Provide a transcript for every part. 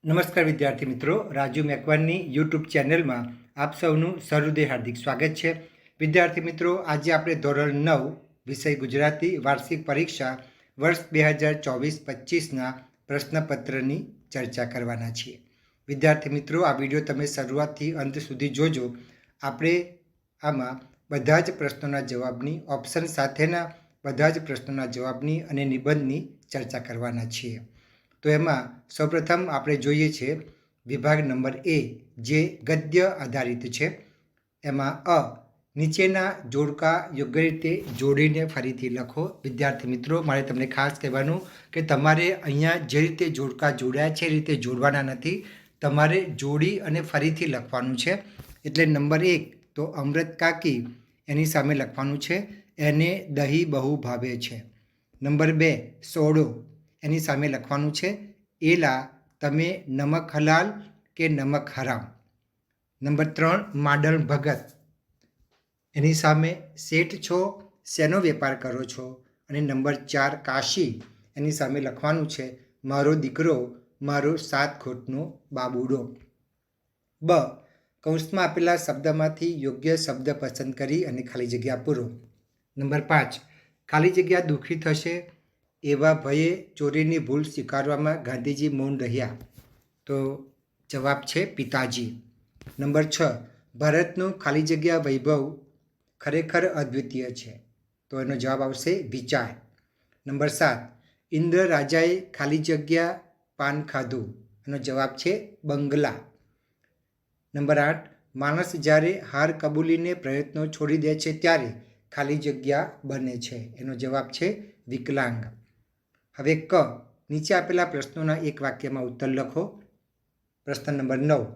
નમસ્કાર વિદ્યાર્થી મિત્રો, રાજુ મેકવાનની યુટ્યુબ ચેનલમાં આપ સૌનું સહૃદય હાર્દિક સ્વાગત છે. વિદ્યાર્થી મિત્રો, આજે આપણે ધોરણ 9 વિષય ગુજરાતી વાર્ષિક પરીક્ષા વર્ષ 2024-25ના પ્રશ્નપત્રની ચર્ચા કરવાના છીએ. વિદ્યાર્થી મિત્રો, આ વિડીયો તમે શરૂઆતથી અંત સુધી જોજો. આપણે આમાં બધા જ પ્રશ્નોના જવાબની ઓપ્શન સાથેના બધા જ પ્રશ્નોના જવાબની અને નિબંધની ચર્ચા કરવાના છીએ. તો એમાં સૌપ્રથમ આપણે જોઈએ છે વિભાગ નંબર એ, જે ગદ્ય આધારિત છે. એમાં અ, નીચેના જોડકા યોગ્ય રીતે જોડીને ફરીથી લખો. વિદ્યાર્થી મિત્રો, મારે તમને ખાસ કહેવાનું કે તમારે અહીંયા જે રીતે જોડકા જોડ્યા છે એ રીતે જોડવાના નથી, તમારે જોડી અને ફરીથી લખવાનું છે. એટલે નંબર 1 તો અમૃત કાકી, એની સામે લખવાનું છે એને દહીં બહુ ભાવે છે. નંબર 2 સોડો, એની સામે લખવાનું છે એલા તમે નમક હલાલ કે નમક હરામ. નંબર 3 માડલ ભગત, એની સામે શેઠ છો શેનો વેપાર કરો છો. અને નંબર 4 કાશી, એની સામે લખવાનું છે મારો દીકરો મારો 7 ખોટનો બાબુડો. બ, કૌંસમાં આપેલા શબ્દમાંથી યોગ્ય શબ્દ પસંદ કરી અને ખાલી જગ્યા પૂરો. નંબર 5 ખાલી જગ્યા દુઃખી થશે એવા ભયે ચોરીની ભૂલ સ્વીકારવામાં ગાંધીજી મૌન રહ્યા. તો જવાબ છે પિતાજી. નંબર 6 ભારતનું ખાલી જગ્યા વૈભવ ખરેખર અદ્વિતીય છે. તો એનો જવાબ આવશે વિચાર. નંબર 7 ઇન્દ્ર રાજાએ ખાલી જગ્યા પાન ખાધું. એનો જવાબ છે બંગલા. નંબર 8 માણસ જ્યારે હાર કબૂલીને પ્રયત્નો છોડી દે છે ત્યારે ખાલી જગ્યા બને છે. એનો જવાબ છે વિકલાંગ. હવે ક, નીચે આપેલા પ્રશ્નોના એક વાક્યમાં ઉત્તર લખો. પ્રશ્ન નંબર 9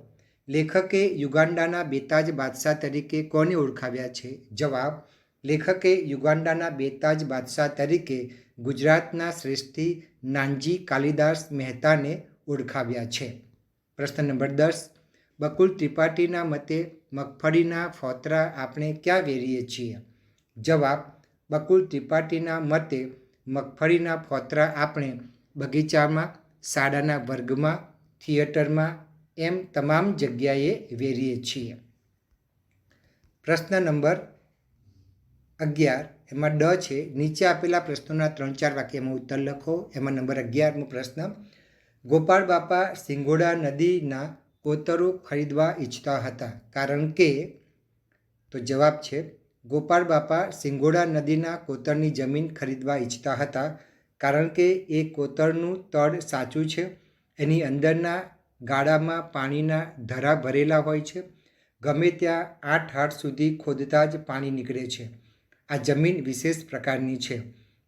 લેખકે યુગાન્ડાના બેતાજ બાદશાહ તરીકે કોને ઓળખાવ્યા છે. જવાબ, લેખકે યુગાન્ડાના બેતાજ બાદશાહ તરીકે ગુજરાતના શ્રેષ્ઠી નાનજી કાલિદાસ મહેતાને ઓળખાવ્યા છે. પ્રશ્ન નંબર 10 બકુલ ત્રિપાઠીના મતે મગફળીના ફોતરા આપણે ક્યાં વેરીએ છીએ. જવાબ, બકુલ ત્રિપાઠીના મતે મગફળીના ફોતરા આપણે બગીચામાં, શાળાના વર્ગમાં, થિયેટરમાં એમ તમામ જગ્યાએ વેરીએ છીએ. પ્રશ્ન નંબર 11, એમાં ડ છે. નીચે આપેલા પ્રશ્નોના 3-4 વાક્યમાં ઉત્તર લખો. એમાં નંબર 11મો પ્રશ્ન ગોપાળ બાપા સિંગોડા નદીના કોતરો ખરીદવા ઈચ્છતા હતા કારણ કે. તો જવાબ છે ગોપાળ બાપા સિંગોડા નદીના કોતરની જમીન ખરીદવા ઈચ્છતા હતા કારણ કે એ કોતરનું તળ સાચું છે, એની અંદરના ગાળામાં પાણીના ધરા ભરેલા હોય છે, ગમે ત્યાં 8 હાથ સુધી ખોદતા જ પાણી નીકળે છે. આ જમીન વિશેષ પ્રકારની છે.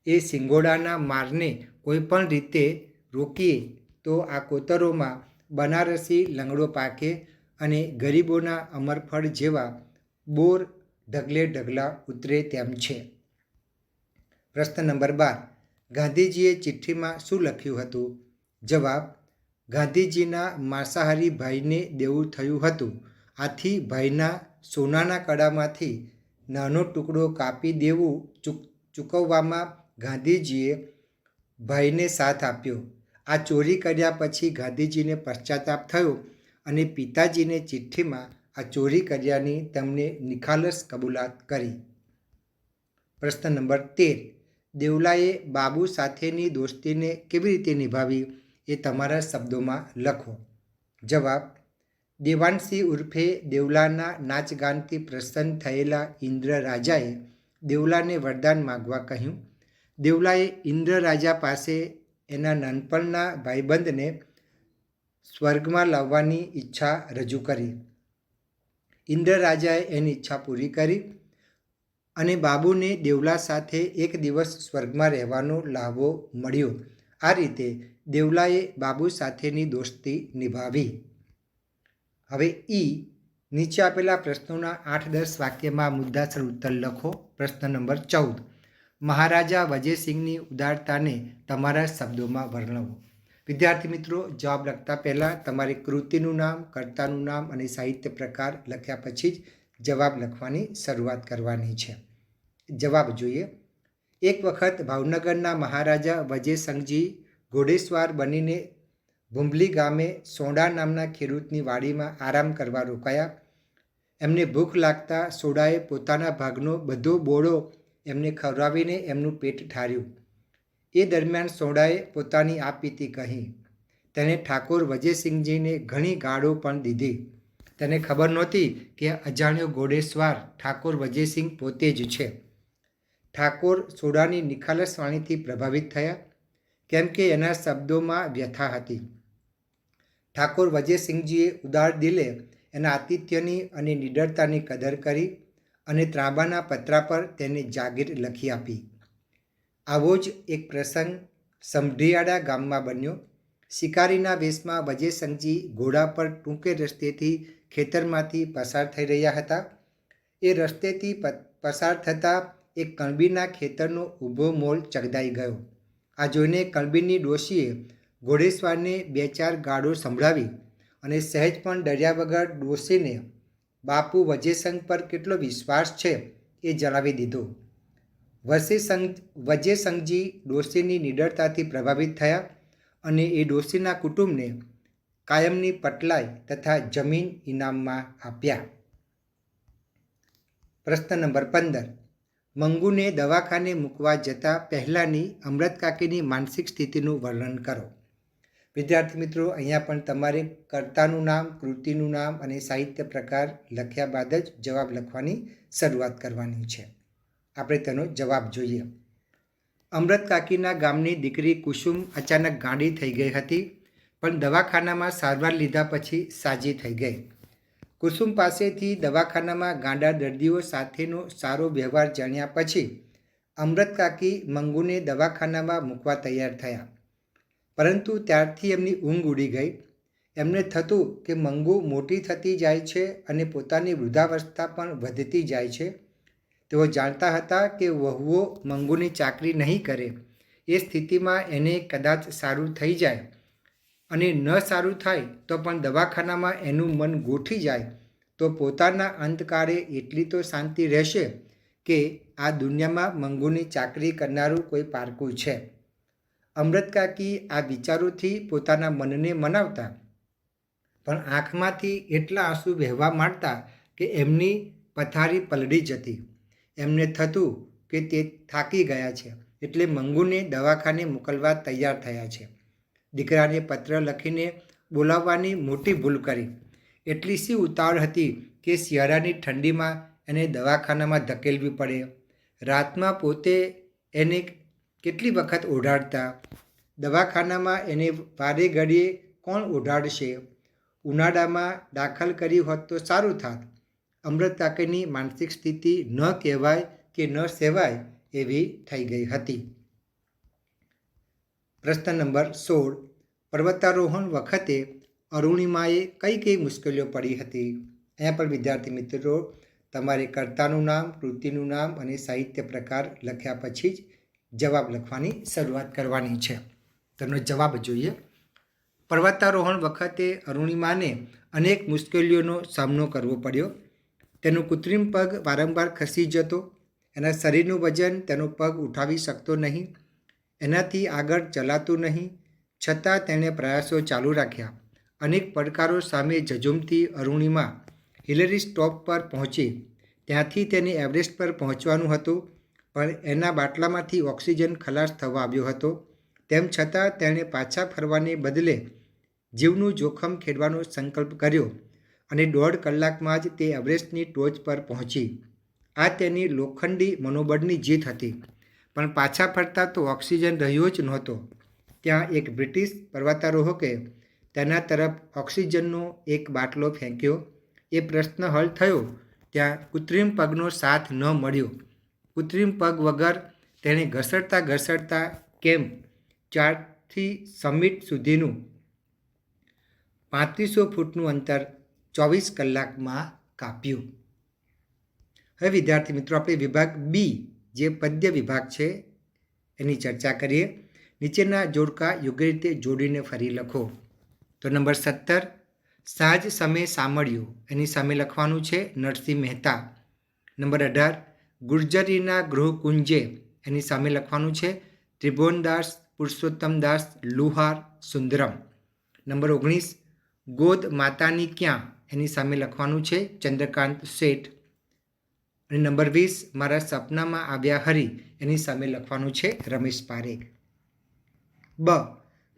એ સિંગોડાના મારને કોઈ પણ રીતે રોકીએ તો આ કોતરોમાં બનારસી લંગડો પાકે અને ગરીબોના અમરફળ જેવા બોર ઢગલે ઢગલા ઉતરે તેમ છે. પ્રશ્ન નંબર 12 ગાંધીજીએ ચિઠ્ઠીમાં શું લખ્યું હતું. જવાબ, ગાંધીજીના માંસાહારી ભાઈને દેવું થયું હતું, આથી ભાઈના સોનાના કડામાંથી નાનો ટુકડો કાપી દેવું ચૂકવવામાં ગાંધીજીએ ભાઈને સાથ આપ્યો. આ ચોરી કર્યા પછી ગાંધીજીને પશ્ચાતાપ થયો અને પિતાજીને ચિઠ્ઠીમાં આ ચોરી કર્યાની તેમણે નિખાલસ કબૂલાત કરી. પ્રશ્ન નંબર 13 દેવલાએ બાબુ સાથેની દોસ્તીને કેવી રીતે નિભાવી એ તમારા શબ્દોમાં લખો. જવાબ, દેવાંશી ઉર્ફે દેવલાના નાચગાનથી પ્રસન્ન થયેલા ઇન્દ્ર રાજાએ દેવલાને વરદાન માગવા કહ્યું. દેવલાએ ઇન્દ્ર રાજા પાસે એના નાનપણના ભાઈબંધને સ્વર્ગમાં લાવવાની ઈચ્છા રજૂ કરી. ઇન્દ્ર રાજાએ એની ઈચ્છા પૂરી કરી અને બાબુને દેવલા સાથે એક દિવસ સ્વર્ગમાં રહેવાનો લહાવો મળ્યો. આ રીતે દેવલાએ બાબુ સાથેની દોસ્તી નિભાવી. હવે ઈ, નીચે આપેલા પ્રશ્નોના 8-10 વાક્યમાં મુદ્દાસર ઉત્તર લખો. પ્રશ્ન નંબર 14 મહારાજા વજયસિંહની ઉદારતાને તમારા શબ્દોમાં વર્ણવો. વિદ્યાર્થી મિત્રો, જવાબ લખતા પહેલાં તમારી કૃતિનું નામ, કર્તાનું નામ અને સાહિત્ય પ્રકાર લખ્યા પછી જ જવાબ લખવાની શરૂઆત કરવાની છે. જવાબ જોઈએ. એક વખત ભાવનગરના મહારાજા વજયસિંહજી ઘોડેસવાર બનીને ભૂંભલી ગામે સોડા નામના ખેડૂતની વાડીમાં આરામ કરવા રોકાયા. એમને ભૂખ લાગતા સોડાએ પોતાના ભાગનો બધો બોળો એમને ખવડાવીને એમનું પેટ ઠાર્યું. એ દરમિયાન સોડાએ પોતાની આપવીતી કહી. તેણે ઠાકોર વજયસિંહજીને ઘણી ગાળો પણ દીધી. તેને ખબર નહોતી કે અજાણ્યો ઘોડેસવાર ઠાકોર વજયસિંહ પોતે જ છે. ઠાકોર સોડાની નિખાલસ વાણીથી પ્રભાવિત થયા, કેમ કે એના શબ્દોમાં વ્યથા હતી. ઠાકોર વજયસિંહજીએ ઉદાર દિલે એના આતિથ્યની અને નિડરતાની કદર કરી અને ત્રાંબાના પતરા પર તેને જાગીર લખી આપી. આવો જ એક પ્રસંગ સમઢિયાળા ગામમાં બન્યો. શિકારીના વેશમાં વજયસિંહજી ઘોડા પર ટૂંકે રસ્તેથી ખેતરમાંથી પસાર થઈ રહ્યા હતા. એ રસ્તેથી પસાર થતાં એક કણબીના ખેતરનો ઊભો મોલ ચગદાઈ ગયો. આ જોઈને કણબીની ડોશીએ ઘોડેસવારને 2-4 ગાળો સંભળાવી અને સહેજ પણ ડર્યા વગર ડોશીને બાપુ વજયસિંહ પર કેટલો વિશ્વાસ છે એ જણાવી દીધો. વજયસિંહજી ડોશીની નિડરતાથી પ્રભાવિત થયા અને એ ડોશીના કુટુંબને કાયમની પટલાઈ તથા જમીન ઇનામમાં આપ્યા. પ્રશ્ન નંબર 15. મંગુને દવાખાને મૂકવા જતાં પહેલાંની અમૃતકાકીની માનસિક સ્થિતિનું વર્ણન કરો. વિદ્યાર્થી મિત્રો, અહીંયા પણ તમારે કર્તાનું નામ, કૃતિનું નામ અને સાહિત્ય પ્રકાર લખ્યા બાદ જ જવાબ લખવાની શરૂઆત કરવાની છે. આપણે તેનો જવાબ જોઈએ. અમૃતકાકીના ગામની દીકરી કુસુમ અચાનક ગાંડી થઈ ગઈ હતી, પણ દવાખાનામાં સારવાર લીધા પછી સાજી થઈ ગઈ. કુસુમ પાસેથી દવાખાનામાં ગાંડા દર્દીઓ સાથેનો સારો વ્યવહાર જાણ્યા પછી અમૃતકાકી મંગુને દવાખાનામાં મૂકવા તૈયાર થયા. પરંતુ ત્યારથી એમની ઊંઘ ઉડી ગઈ. એમને થતું કે મંગુ મોટી થતી જાય છે અને પોતાની વૃદ્ધાવસ્થા પણ વધતી જાય છે. તેઓ જાણતા હતા કે વહુઓ મંગુની ચાકરી નહીં કરે. એ સ્થિતિમાં એને કદાચ સારું થઈ જાય અને ન સારું થાય તો પણ દવાખાનામાં એનું મન ગોઠી જાય તો પોતાના અંતકાળે એટલી તો શાંતિ રહેશે કે આ દુનિયામાં મંગુની ચાકરી કરનારું કોઈ પારકું છે. અમૃતકાકી આ વિચારોથી પોતાના મનને મનાવતા, પણ આંખમાંથી એટલા આંસુ વહેવા માંડતા કે એમની પથારી પલળી જતી. એમને થતું કે તે થાકી ગયા છે, એટલે મંગુને દવાખાને મોકલવા તૈયાર થયા છે. દીકરાને પત્ર લખીને બોલાવવાની મોટી ભૂલ કરી. એટલી સી ઉતાવળ હતી કે શિયાળાની ઠંડીમાં એને દવાખાનામાં ધકેલવી પડે. રાતમાં પોતે એને કેટલી વખત ઓઢાડતા. દવાખાનામાં એને વારે ઘડીએ કોણ ઓઢાડશે? ઉનાળામાં દાખલ કરી હોત તો સારું થાત. અમૃતકાકીની માનસિક સ્થિતિ ન કહેવાય કે ન સેવાય એવી થઈ ગઈ હતી. પ્રશ્ન નંબર 16. પર્વતારોહણ વખતે અરુણિમાએ કઈ કઈ મુશ્કેલીઓ પડી હતી? અહીંયા પણ વિદ્યાર્થી મિત્રો તમારે કર્તાનું નામ, કૃતિનું નામ અને સાહિત્ય પ્રકાર લખ્યા પછી જ જવાબ લખવાની શરૂઆત કરવાની છે. તેનો જવાબ જોઈએ. પર્વતારોહણ વખતે અરુણિમાને અનેક મુશ્કેલીઓનો સામનો કરવો પડ્યો. તેનો કૃત્રિમ પગ વારંવાર ખસી જતો. એના શરીરનું વજન તેનો પગ ઉઠાવી શકતો નહીં. એનાથી આગળ ચલાતું નહીં. છતાં તેણે પ્રયાસો ચાલુ રાખ્યા. અનેક પડકારો સામે ઝઝૂમતી અરુણિમા હિલેરી ટોપ પર પહોંચી. ત્યાંથી તેને એવરેસ્ટ પર પહોંચવાનું હતું, પણ એના બાટલામાંથી ઓક્સિજન ખલાસ થવા આવ્યો હતો. તેમ છતાં તેણે પાછા ફરવાને બદલે જીવનું જોખમ ખેડવાનો સંકલ્પ કર્યો અને 1.5 કલાકમાં જ તે એવરેસ્ટની ટોચ પર પહોંચી. આ તેની લોખંડી મનોબળની જીત હતી. પણ પાછા ફરતા તો ઓક્સિજન રહ્યો જ નહોતો. ત્યાં એક બ્રિટિશ પર્વતારોહકે તેના તરફ ઓક્સિજનનો એક બાટલો ફેંક્યો. એ પ્રશ્ન હલ થયો ત્યાં કૃત્રિમ પગનો સાથ ન મળ્યો. કૃત્રિમ પગ વગર તેણે ઘસડતા કેમ્પ 4 થી સમિટ સુધીનું 3500 ફૂટનું અંતર 24 કલાકમાં કાપ્યું. હવે વિદ્યાર્થી મિત્રો, આપણે વિભાગ બી જે પદ્ય વિભાગ છે એની ચર્ચા કરીએ. નીચેના જોડકા યોગ્ય રીતે જોડીને ફરી લખો. તો નંબર 17, સાંજ સમય સાંભળ્યું, એની સામે લખવાનું છે નરસિંહ મહેતા. નંબર 18, ગુર્જરીના ગૃહકુંજે, એની સામે લખવાનું છે ત્રિભુવનદાસ પુરુષોત્તમદાસ લુહાર સુંદરમ. નંબર 19 ગોદ માતાની ક્યાં એની સામે લખવાનું છે ચંદ્રકાંત શેઠ. અને નંબર 20 મારા સપનામાં આવ્યા હરી એની સામે લખવાનું છે રમેશ પારેખ. બ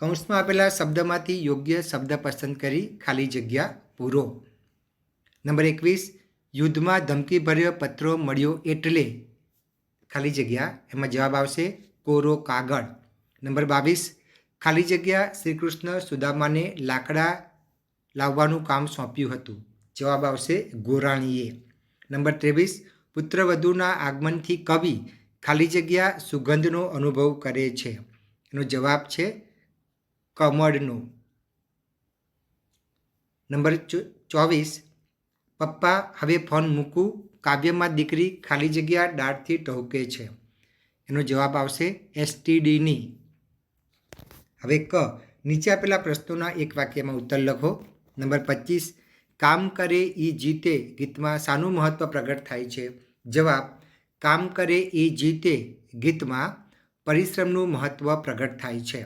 કૌંસમાં આપેલા શબ્દમાંથી યોગ્ય શબ્દ પસંદ કરી ખાલી જગ્યા પૂરો. નંબર 21 યુદ્ધમાં ધમકીભર્યો પત્રો મળ્યો એટલે ખાલી જગ્યા, એમાં જવાબ આવશે કોરો કાગળ. નંબર 22 ખાલી જગ્યા શ્રી કૃષ્ણ સુદામાને લાકડા લાવવાનું કામ સોંપ્યું હતું, જવાબ આવશે ગોરાણીએ. નંબર 23 પુત્રવધૂના આગમનથી કવિ ખાલી જગ્યા સુગંધનો અનુભવ કરે છે, એનો જવાબ છે કમળનો. નંબર 24 પપ્પા હવે ફોન મૂકું કાવ્યમાં દીકરી ખાલી જગ્યા દાળથી ટહુકે છે, એનો જવાબ આવશે એસટીડીની. હવે ક નીચે આપેલા પ્રશ્નોના એક વાક્યમાં ઉત્તર લખો. નંબર 25 કામ કરે ઈ જીતે ગીતમાં શાનું મહત્વ પ્રગટ થાય છે? જવાબ કામ કરે ઈ જીતે ગીતમાં પરિશ્રમનું મહત્વ પ્રગટ થાય છે.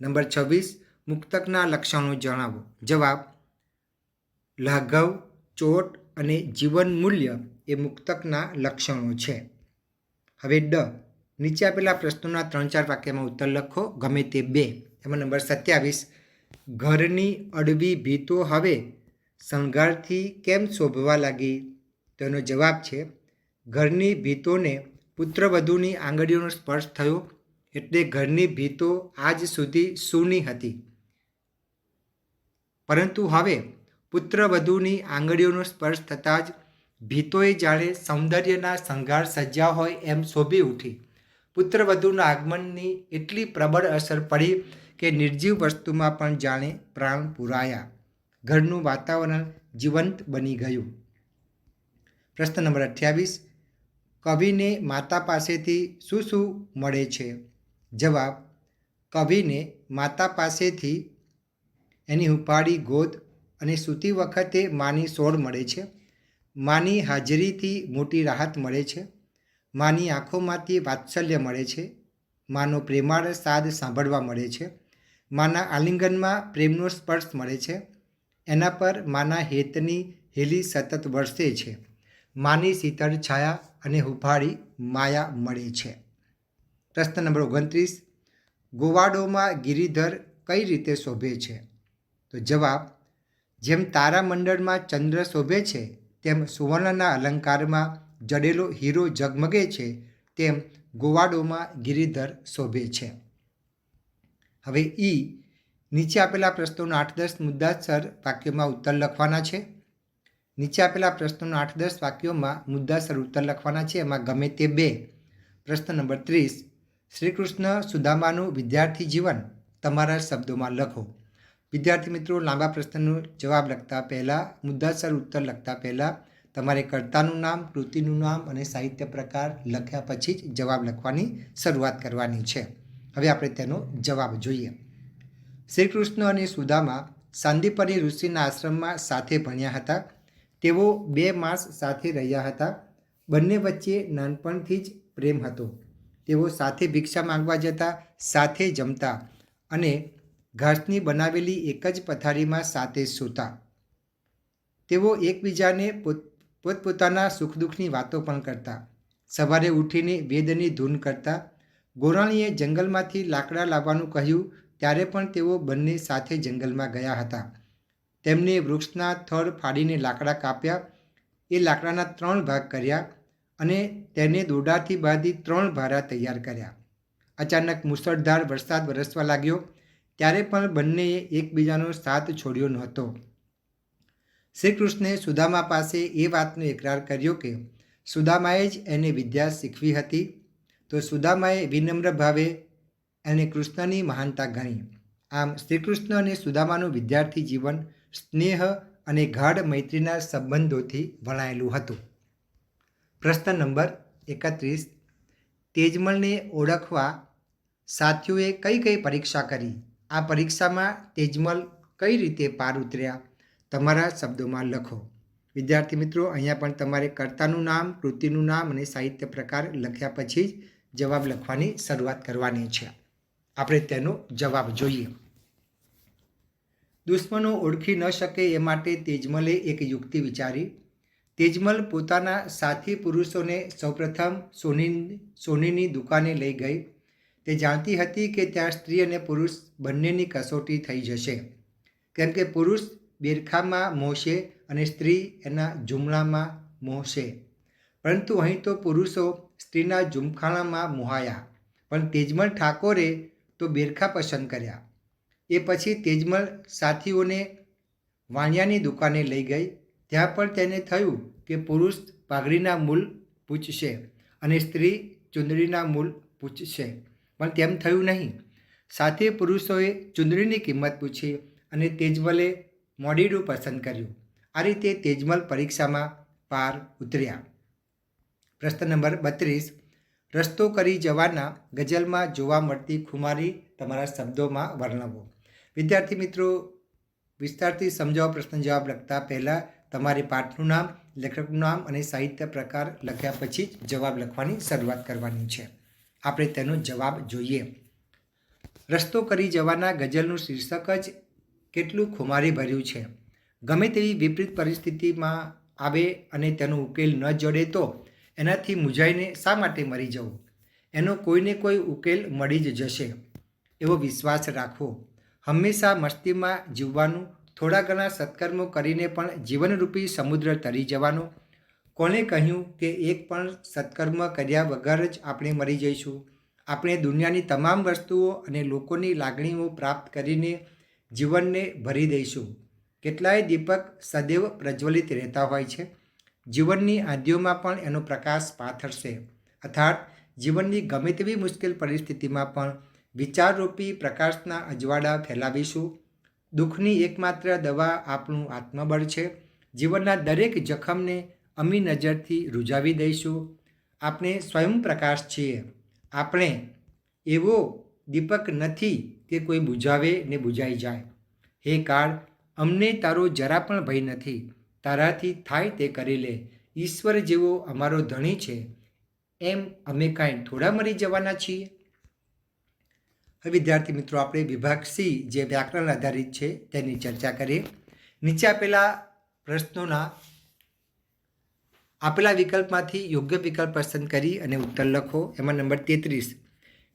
નંબર 26 મુક્તકના લક્ષણો જણાવો. જવાબ લાઘવ, ચોટ અને જીવન મૂલ્ય એ મુક્તકના લક્ષણો છે. હવે ડ નીચે આપેલા પ્રશ્નોના 3-4 વાક્યમાં ઉત્તર લખો ગમે તે બે. એમાં નંબર 27 ઘરની અડવી ભીતો હવે શણગારથી કેમ શોભવા લાગી? તો એનો જવાબ છે ઘરની ભીતોને પુત્રવધૂની આંગળીઓનો સ્પર્શ થયો એટલે ઘરની ભીતો આજ સુધી સૂની હતી, પરંતુ હવે પુત્રવધૂની આંગળીઓનો સ્પર્શ થતાં જ ભીતોએ જાણે સૌંદર્યના શણગાર સજ્યા હોય એમ શોભી ઉઠી. પુત્રવધૂના આગમનની એટલી પ્રબળ અસર પડી કે નિર્જીવ વસ્તુમાં પણ જાણે પ્રાણ પુરાયા. ઘરનું વાતાવરણ જીવંત બની ગયું. પ્રશ્ન નંબર 28 કવિને માતા પાસેથી શું શું મળે છે? જવાબ કવિને માતા પાસેથી એની હુંફાળી ગોદ અને સૂતી વખતે માની સોળ મળે છે. માની હાજરીથી મોટી રાહત મળે છે. માની આંખોમાંથી વાત્સલ્ય મળે છે. માનો પ્રેમાળ સાદ સાંભળવા મળે છે. માના આલિંગનમાં પ્રેમનો સ્પર્શ મળે છે. એના પર માના હેતની હેલી સતત વરસે છે. માની શીતળ છાયા અને હુંફાળી માયા મળે છે. પ્રશ્ન નંબર 29 ગોવાડોમાં ગિરિધર કઈ રીતે શોભે છે? તો જવાબ જેમ તારામંડળમાં ચંદ્ર શોભે છે તેમ સુવર્ણના અલંકારમાં જડેલો હીરો ઝગમગે છે તેમ ગોવાડોમાં ગિરિધર શોભે છે. હવે ઈ નીચે આપેલા પ્રશ્નોના 8-10 મુદ્દાસર વાક્યોમાં ઉત્તર લખવાના છે. નીચે આપેલા પ્રશ્નોના 8-10 વાક્યોમાં મુદ્દાસર ઉત્તર લખવાના છે, એમાં ગમે તે બે. પ્રશ્ન નંબર 30 શ્રી કૃષ્ણ સુદામાનું વિદ્યાર્થી જીવન તમારા શબ્દોમાં લખો. વિદ્યાર્થી મિત્રો લાંબા પ્રશ્નનો જવાબ લખતા પહેલાં, મુદ્દાસર ઉત્તર લખતા પહેલાં તમારે કર્તાનું નામ, કૃતિનું નામ અને સાહિત્ય પ્રકાર લખ્યા પછી જ જવાબ લખવાની શરૂઆત કરવાની છે. હવે આપણે તેનો જવાબ જોઈએ. શ્રી કૃષ્ણ અને સુદામા સાંદીપની ઋષિના આશ્રમમાં સાથે ભણ્યા હતા. તેઓ 2 માસ સાથે રહ્યા હતા. બંને વચ્ચે નાનપણથી જ પ્રેમ હતો. તેઓ સાથે ભિક્ષા માંગવા જતા, સાથે જમતા અને ઘાસની બનાવેલી એક જ પથારીમાં સાથે સૂતા. તેઓ એકબીજાને પોતપોતાના સુખ દુઃખની વાતો પણ કરતા. સવારે ઉઠીને વેદની ધૂન કરતા. ગોરાણીએ જંગલમાંથી લાકડા લાવવાનું કહ્યું ત્યારે પણ તેઓ બંને સાથે જંગલમાં ગયા હતા. તેમને વૃક્ષના થડ ફાડીને લાકડા કાપ્યા. એ લાકડાના 3 ભાગ કર્યા અને તેને દોરડાથી બાંધી 3 ભારા તૈયાર કર્યા. અચાનક મુશળધાર વરસાદ વરસવા લાગ્યો ત્યારે પણ બંનેએ એકબીજાનો સાથ છોડ્યો નહોતો. શ્રી કૃષ્ણે સુદામા પાસે એ વાતનો એકરાર કર્યો કે સુદામાએ જ એને વિદ્યા શીખવી હતી, તો સુદામાએ વિનમ્ર ભાવે એને કૃષ્ણની મહાનતા ગણી. આમ શ્રી કૃષ્ણ અને સુદામાનું વિદ્યાર્થી જીવન સ્નેહ અને ગાઢ મૈત્રીના સંબંધોથી વણાયેલું હતું. પ્રશ્ન નંબર 31 તેજમલને ઓળખવા સાથીઓએ કઈ કઈ પરીક્ષા કરી? આ પરીક્ષામાં તેજમલ કઈ રીતે પાર ઉતર્યા? તમારા શબ્દોમાં લખો. વિદ્યાર્થી મિત્રો અહીંયા પણ તમારે કર્તાનું નામ, કૃતિનું નામ અને સાહિત્ય પ્રકાર લખ્યા પછી જ જવાબ લખવાની શરૂઆત કરવાની છે. આપણે તેનો જવાબ જોઈએ. દુશ્મનો ઓળખી ન શકે એ માટે તેજમલે એક યુક્તિ વિચારી. તેજમલ પોતાના સાથી પુરુષોને સૌપ્રથમ સોનીની દુકાને લઈ ગઈ. તે જાણતી હતી કે ત્યાં સ્ત્રી અને પુરુષ બંનેની કસોટી થઈ જશે, કેમ કે પુરુષ બેરખામાં મોહશે અને સ્ત્રી એના જુમલામાં મોહશે. પરંતુ અહીં તો પુરુષો સ્ત્રીના જુમખાણામાં મોહાયા, પણ તેજમલ ઠાકોરે તો બેરખા પસંદ કર્યા. એ પછી તેજમલ સાથીઓને વાણિયાની દુકાને લઈ ગઈ. ત્યાં પણ તેને થયું કે પુરુષ પાઘડીના મૂલ પૂછશે અને સ્ત્રી ચુંદડીના મૂલ પૂછશે, પણ તેમ થયું નહીં. સાથે પુરુષોએ ચુંદડીની કિંમત પૂછી અને તેજમલે મોડીડું પસંદ કર્યું. આ રીતે તેજમલ પરીક્ષામાં પાર ઉતર્યા. પ્રશ્ન નંબર 32. રસ્તો કરી જવાના ગઝલમાં જોવા મળતી ખુમારી તમારા શબ્દોમાં વર્ણવો. વિદ્યાર્થી મિત્રો, વિસ્તારથી સમજાવો. પ્રશ્ન જવાબ લખતા પહેલાં તમારે પાઠનું નામ, લેખકનું નામ અને સાહિત્ય પ્રકાર લખ્યા પછી જ જવાબ લખવાની શરૂઆત કરવાની છે. આપણે તેનો જવાબ જોઈએ. રસ્તો કરી જવાના ગઝલનું શીર્ષક જ કેટલું ખુમારી ભર્યું છે. ગમે તેવી વિપરીત પરિસ્થિતિમાં આવે અને તેનો ઉકેલ ન જડે તો એનાથી મૂંઝાઈને શા માટે મરી જવું? એનો કોઈને કોઈ ઉકેલ મળી જ જશે એવો વિશ્વાસ રાખવો. હંમેશા મસ્તીમાં જીવવાનું, થોડા ઘણા સત્કર્મો કરીને પણ જીવનરૂપી સમુદ્ર તરી જવાનો. કોણે કહ્યું કે એક પણ સત્કર્મ કર્યા વગર જ આપણે મરી જઈશું? આપણે દુનિયાની તમામ વસ્તુઓ અને લોકોની લાગણીઓ પ્રાપ્ત કરીને જીવનને ભરી દઈશું. કેટલાય દીપક સદૈવ પ્રજ્વલિત રહેતા હોય છે. જીવનની આંધીઓમાં પણ એનો પ્રકાશ પાથરશે. અર્થાત જીવનની ગમે તેવી મુશ્કેલ પરિસ્થિતિમાં પણ વિચારરૂપી પ્રકાશના અજવાળા ફેલાવીશું. દુઃખની એકમાત્ર દવા આપણું આત્મબળ છે. જીવનના દરેક જખમને અમી નજરથી રૂઝાવી દઈશું. આપણે સ્વયં પ્રકાશ છીએ. આપણે એવો દીપક નથી કે કોઈ બુઝાવે ને બુઝાઈ જાય. હે કાળ, અમને તારો જરા પણ ભય નથી. તારાથી થાય તે કરી લે. ઈશ્વર જેવો અમારો ધણી છે, એમ અમે કાંઈ થોડા મરી જવાના છીએ? હવે વિદ્યાર્થી મિત્રો, આપણે વિભાગ સી જે વ્યાકરણ આધારિત છે તેની ચર્ચા કરીએ. નીચે આપેલા પ્રશ્નોના આપેલા વિકલ્પમાંથી યોગ્ય વિકલ્પ પસંદ કરી અને ઉત્તર લખો. એમાં નંબર 33,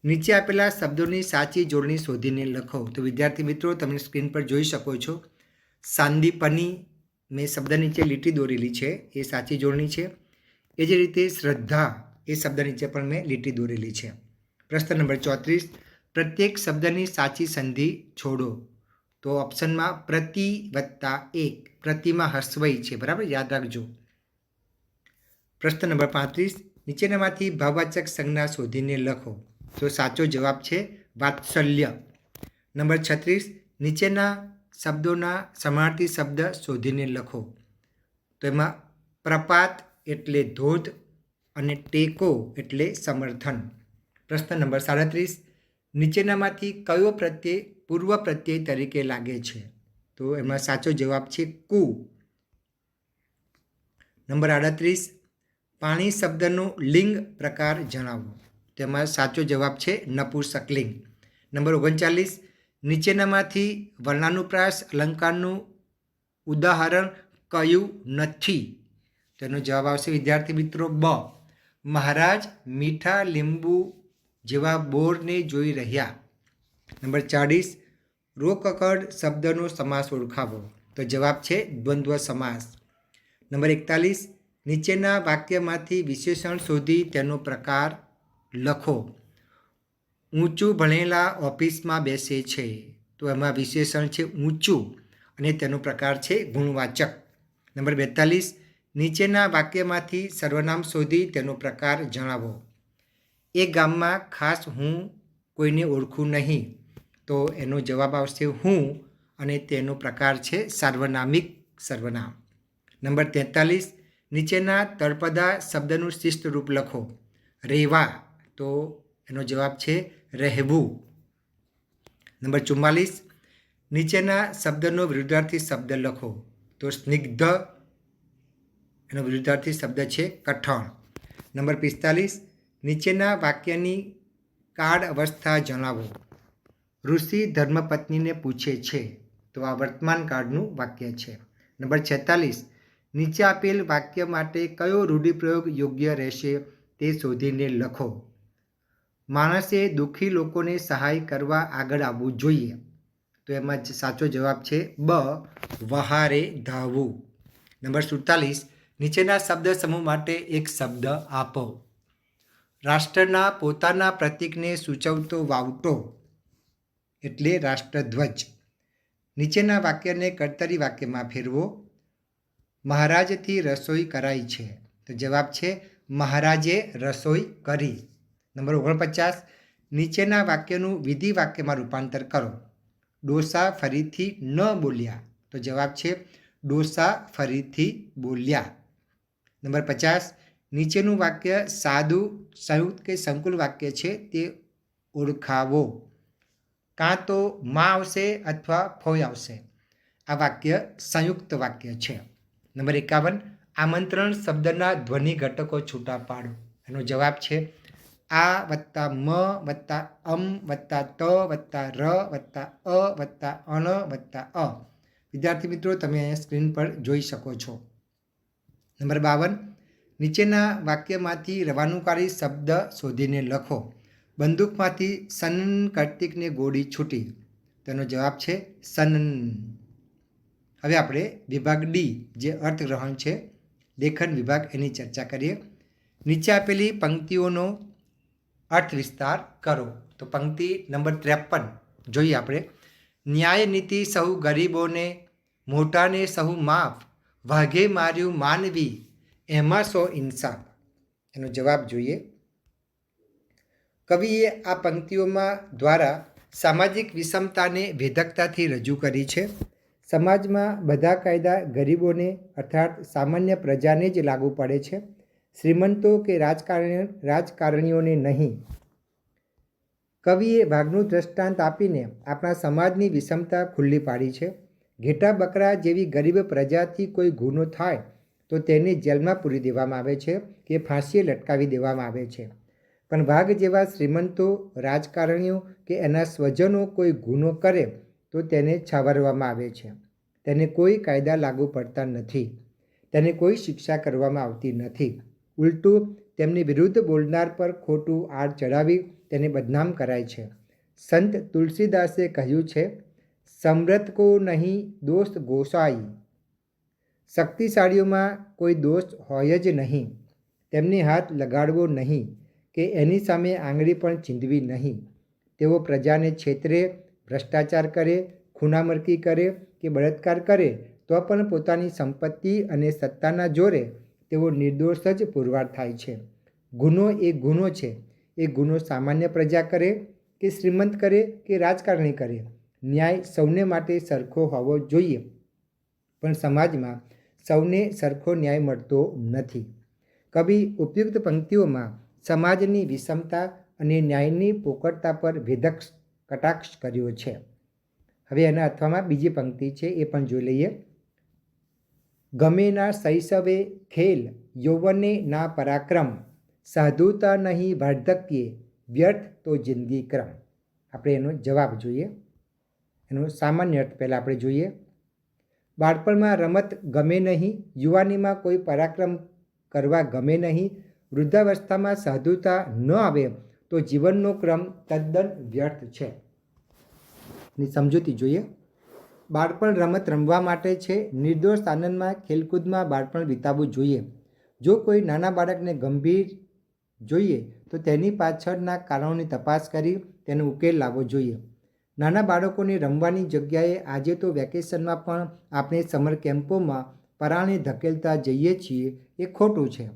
નીચે આપેલા શબ્દોની સાચી જોડણી શોધીને લખો. તો વિદ્યાર્થી મિત્રો, તમે સ્ક્રીન પર જોઈ શકો છો. સાંદીપની, મેં શબ્દ નીચે લીટી દોરેલી છે, એ સાચી જોડણી છે. એ જ રીતે શ્રદ્ધા, એ શબ્દ નીચે પણ મેં લીટી દોરેલી છે. પ્રશ્ન નંબર 34, પ્રત્યેક શબ્દની સાચી સંધિ છોડો. તો ઓપ્શનમાં પ્રતિ વત્તા એક, પ્રતિમાં હસ્વઈ છે, બરાબર, યાદ રાખજો. પ્રશ્ન નંબર 35, નીચેનામાંથી ભાવવાચક સંજ્ઞા શોધીને લખો. તો સાચો જવાબ છે વાત્સલ્ય. નંબર 36, નીચેના શબ્દોના સમાનાર્થી શબ્દ શોધીને લખો. તો એમાં પ્રપાત એટલે ધોધ અને ટેકો એટલે સમર્થન. પ્રશ્ન નંબર 37, નીચેનામાંથી કયો પ્રત્યય પૂર્વ પ્રત્યય તરીકે લાગે છે? તો એમાં સાચો જવાબ છે કુ. નંબર 38, પાણી શબ્દનો લિંગ પ્રકાર જણાવો. તેમાં સાચો જવાબ છે નપુંસકલિંગ. નંબર 39, નીચેનામાંથી વર્ણાનુપ્રાસ અલંકારનું ઉદાહરણ કયું નથી? તેનો જવાબ આવશે વિદ્યાર્થી મિત્રો બ. મહારાજ મીઠા લીંબુ જેવા બોરને જોઈ રહ્યા. નંબર 40, રોકકડ શબ્દનો સમાસ ઓળખાવો. તો જવાબ છે દ્વંદ્વ સમાસ. નંબર 41, નીચેના વાક્યમાંથી વિશેષણ શોધી તેનો પ્રકાર લખો. ઊંચું ભણેલા ઓફિસમાં બેસે છે. તો એમાં વિશેષણ છે ઊંચું અને તેનો પ્રકાર છે ગુણવાચક. નંબર 42, નીચેના વાક્યમાંથી સર્વનામ શોધી તેનો પ્રકાર જણાવો. એ ગામમાં ખાસ હું કોઈને ઓળખું નહીં. તો એનો જવાબ આવશે હું અને તેનો પ્રકાર છે સાર્વનામિક સર્વનામ. નંબર 43, નીચેના તળપદા શબ્દનું શિષ્ટ રૂપ લખો. રહેવા, તો એનો જવાબ છે રહેવું. નંબર 44, નીચેના શબ્દનો વિરુદ્ધાર્થી શબ્દ લખો. તો સ્નિગ્ધ, એનો વિરુદ્ધાર્થી શબ્દ છે કઠણ. નંબર 45, નીચેના વાક્યની કાળ અવસ્થા જણાવો. ઋષિ ધર્મપત્નીને પૂછે છે. તો તો આ વર્તમાન કાળનું વાક્ય છે. નંબર 46, નીચે આપેલ વાક્ય માટે કયો રૂઢિપ્રયોગ યોગ્ય રહેશે તે શોધીને લખો. માણસે દુઃખી લોકોને સહાય કરવા આગળ આવવું જોઈએ. તો એમાં સાચો જવાબ છે બ, વહારે ધાવવું. નંબર 47, નીચેના શબ્દ સમૂહ માટે એક શબ્દ આપો. રાષ્ટ્રના પોતાના પ્રતીકને સૂચવતો વાવટો એટલે રાષ્ટ્રધ્વજ. નીચેના વાક્યને કર્તરી વાક્યમાં ફેરવો. મહારાજથી રસોઈ કરાઈ છે. તો જવાબ છે મહારાજે રસોઈ કરી. નંબર 49, નીચેના વાક્યનું વિધિ વાક્યમાં રૂપાંતર કરો. ડોસા ફરીથી ન બોલ્યા. તો જવાબ છે ડોસા ફરીથી બોલ્યા. નંબર 50, નીચેનું વાક્ય સાદું, સંયુક્ત કે સંકુલ વાક્ય છે તે ઓળખાવો. કાં તો માં આવશે અથવા ફોય આવશે. આ વાક્ય સંયુક્ત વાક્ય છે. નંબર 51, આમંત્રણ શબ્દના ધ્વનિ ઘટકો છૂટા પાડો. એનો જવાબ છે આ વત્તા મ વત્તા અમ વત્તા ત વત્તા ર વત્તા અ વત્તા અણ વત્તા અ. વિદ્યાર્થી મિત્રો, તમે સ્ક્રીન પર જોઈ શકો છો. નંબર 52, નીચેના વાક્યમાંથી રવાનુકારી શબ્દ શોધીને લખો. બંદૂકમાંથી સનન કાર્તિકને ગોળી છૂટી. તેનો જવાબ છે સનન. હવે આપણે વિભાગ ડી જે અર્થગ્રહણ છે, લેખન વિભાગ, એની ચર્ચા કરીએ. નીચે આપેલી પંક્તિઓનો અર્થ વિસ્તાર કરો. તો પંક્તિ નંબર 53 જોઈએ આપણે. ન્યાય નીતિ સહુ ગરીબોને, મોટાને સહુ માફ, વાઘે માર્યું માનવી, એમાં સો ઇન્સાફ. એનો જવાબ જોઈએ. કવિએ આ પંક્તિઓમાં દ્વારા સામાજિક વિષમતાને વેધકતાથી રજૂ કરી છે. સમાજમાં બધા કાયદા ગરીબોને અર્થાત સામાન્ય પ્રજાને જ લાગુ પડે છે, શ્રીમંતો કે રાજકારણીઓને નહીં. કવિએ વાઘનું દ્રષ્ટાંત આપીને આપણા સમાજની વિષમતા ખુલ્લી પાડી છે. ઘેટા બકરા જેવી ગરીબ પ્રજાથી કોઈ ગુનો થાય તો તેને જેલમાં પૂરી દેવામાં આવે છે કે ફાંસીએ લટકાવી દેવામાં આવે છે. પણ વાઘ જેવા શ્રીમંતો, રાજકારણીઓ કે એના સ્વજનો કોઈ ગુનો કરે તો તેને છાવરવામાં આવે છે. તેને કોઈ કાયદા લાગુ પડતા નથી. તેને કોઈ શિક્ષા કરવામાં આવતી નથી. ઉલટું તેમની વિરુદ્ધ બોલનાર પર ખોટું આડ ચડાવી તેને બદનામ કરાય છે. સંત તુલસીદાસે કહ્યું છે, સમૃદ્ધ કો નહીં દોષ ગોસાઈ. શક્તિશાળીઓમાં કોઈ દોષ હોય જ નહીં. તેમને હાથ લગાડવો નહીં કે એની સામે આંગળી પણ ચીંધવી નહીં. તેઓ પ્રજાને છેતરે, ભ્રષ્ટાચાર કરે, ખૂનામરકી કરે કે બળાત્કાર કરે તો પણ પોતાની સંપત્તિ અને સત્તાના જોરે તેઓ નિર્દોષ જ પુરવાર થાય છે. ગુનો એ ગુનો છે. એ ગુનો સામાન્ય પ્રજા કરે કે શ્રીમંત કરે કે રાજકારણી કરે, ન્યાય સૌને માટે સરખો હોવો જોઈએ. પણ સમાજમાં સૌને સરખો ન્યાય મળતો નથી. કવિ ઉપયુક્ત પંક્તિઓમાં સમાજની વિષમતા અને ન્યાયની પોકળતા પર વેધક કટાક્ષ કર્યો છે. હવે એના અથવામાં બીજી પંક્તિ છે, એ પણ જોઈ લઈએ. ગમે ના શૈશવે ખેલ, યૌવને ના પરાક્રમ, સાધુતા નહીં વાર્ધક્યે, વ્યર્થ તો જિંદગી ક્રમ. આપણે એનો જવાબ જોઈએ. એનો સામાન્ય અર્થ પહેલાં આપણે જોઈએ. બાળપણમાં રમત ગમે નહીં, યુવાનીમાં કોઈ પરાક્રમ કરવા ગમે નહીં, વૃદ્ધાવસ્થામાં સાધુતા ન આવે તો જીવનનો ક્રમ તદ્દન વ્યર્થ છે. ની સમજૂતી જોઈએ. બાળપણ રમત રમવા માટે છે. નિર્દોષ આનંદમાં ખેલકૂદમાં બાળપણ વિતાવવું જોઈએ. જો કોઈ નાના બાળકને ગંભીર જોઈએ તો તેની પાછળના કારણોની તપાસ કરી તેનો ઉકેલ લાવવો જોઈએ. નાના બાળકોને રમવાની જગ્યાએ આજે તો વેકેશનમાં પણ આપણે સમર કેમ્પોમાં પરાણે ધકેલતા જઈએ છીએ, એ ખોટું છે.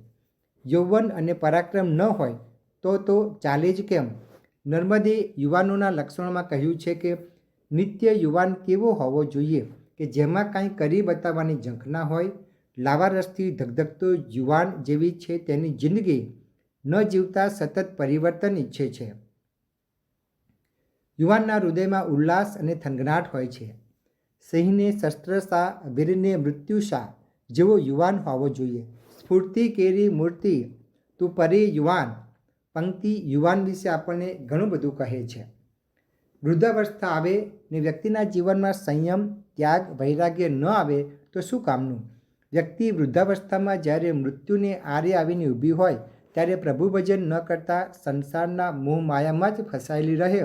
યૌવન અને પરાક્રમ ન હોય તો ચાલે જ કેમ? નર્મદે યુવાનોના લક્ષણોમાં કહ્યું છે કે નિત્ય યુવાન કેવો હોવો જોઈએ કે જેમાં કાંઈ કરી બતાવવાની ઝંખના હોય, લાવા રસથી ધગધગતો યુવાન જેવી છે તેની જિંદગી ન જીવતા સતત પરિવર્તન ઈચ્છે છે. યુવાનના હૃદયમાં ઉલ્લાસ અને થનગનાટ હોય છે. સિંહને શસ્ત્રશા, વીરને મૃત્યુશા જેવો યુવાન હોવો જોઈએ. સ્ફૂર્તિ કેરી મૂર્તિ તું પરે યુવાન પંક્તિ યુવાન વિશે આપણને ઘણું બધું કહે છે. વૃદ્ધાવસ્થા આવે ને વ્યક્તિના જીવનમાં સંયમ, ત્યાગ વૈરાગ્ય ન આવે તો શું કામનું? વ્યક્તિ વૃદ્ધાવસ્થામાં જ્યારે મૃત્યુને આરે આવીને ઊભી હોય ત્યારે પ્રભુ ભજન ન કરતા સંસારના મોહ માયામાં જ ફસાયેલી રહે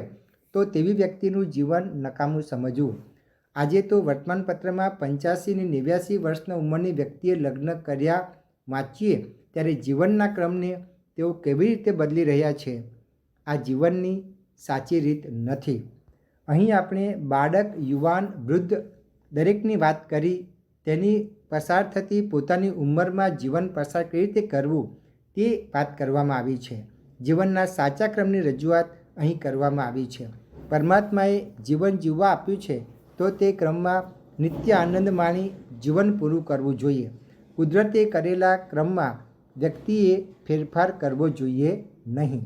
તો તેવી વ્યક્તિનું જીવન નકામું સમજવું. આજે તો વર્તમાનપત્રમાં 85 અને 89 વર્ષના ઉંમરની વ્યક્તિએ લગ્ન કર્યા વાંચીએ ત્યારે જીવનના ક્રમને તેઓ કેવી રીતે બદલી રહ્યા છે. આ જીવનની સાચી રીત નથી. અહીં આપણે બાળક, યુવાન, વૃદ્ધ દરેકની વાત કરી. તેની પસાર થતી પોતાની ઉંમરમાં જીવન પસાર કઈ રીતે કરવું તે વાત કરવામાં આવી છે. જીવનના સાચા ક્રમની રજૂઆત અહીં કરવામાં આવી છે. પરમાત્માએ જીવન જીવવા આપ્યું છે તો તે ક્રમમાં નિત્ય આનંદ માણી જીવન પૂરું કરવું જોઈએ. કુદરતે કરેલા ક્રમમાં વ્યક્તિએ ફેરફાર કરવો જોઈએ નહીં.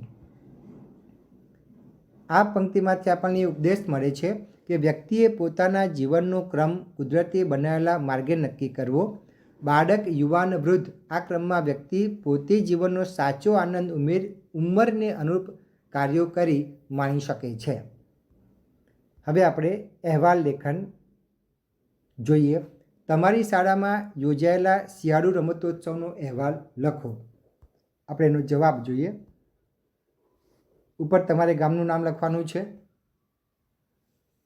આ પંક્તિમાંથી આપણને ઉપદેશ મળે છે કે વ્યક્તિએ પોતાના જીવનનો ક્રમ કુદરતે બનાવેલા માર્ગે નક્કી કરવો. બાળક, યુવાન, વૃદ્ધ આ ક્રમમાં વ્યક્તિ પોતે જીવનનો સાચો આનંદ ઉંમરને અનુરૂપ કાર્યો કરી માણી શકે છે. હવે આપણે અહેવાલ લેખન જોઈએ. તમારી શાળામાં યોજાયેલા શિયાળુ રમતોત્સવનો અહેવાલ લખો. આપણે એનો જવાબ જોઈએ. ઉપર તમારે ગામનું નામ લખવાનું છે.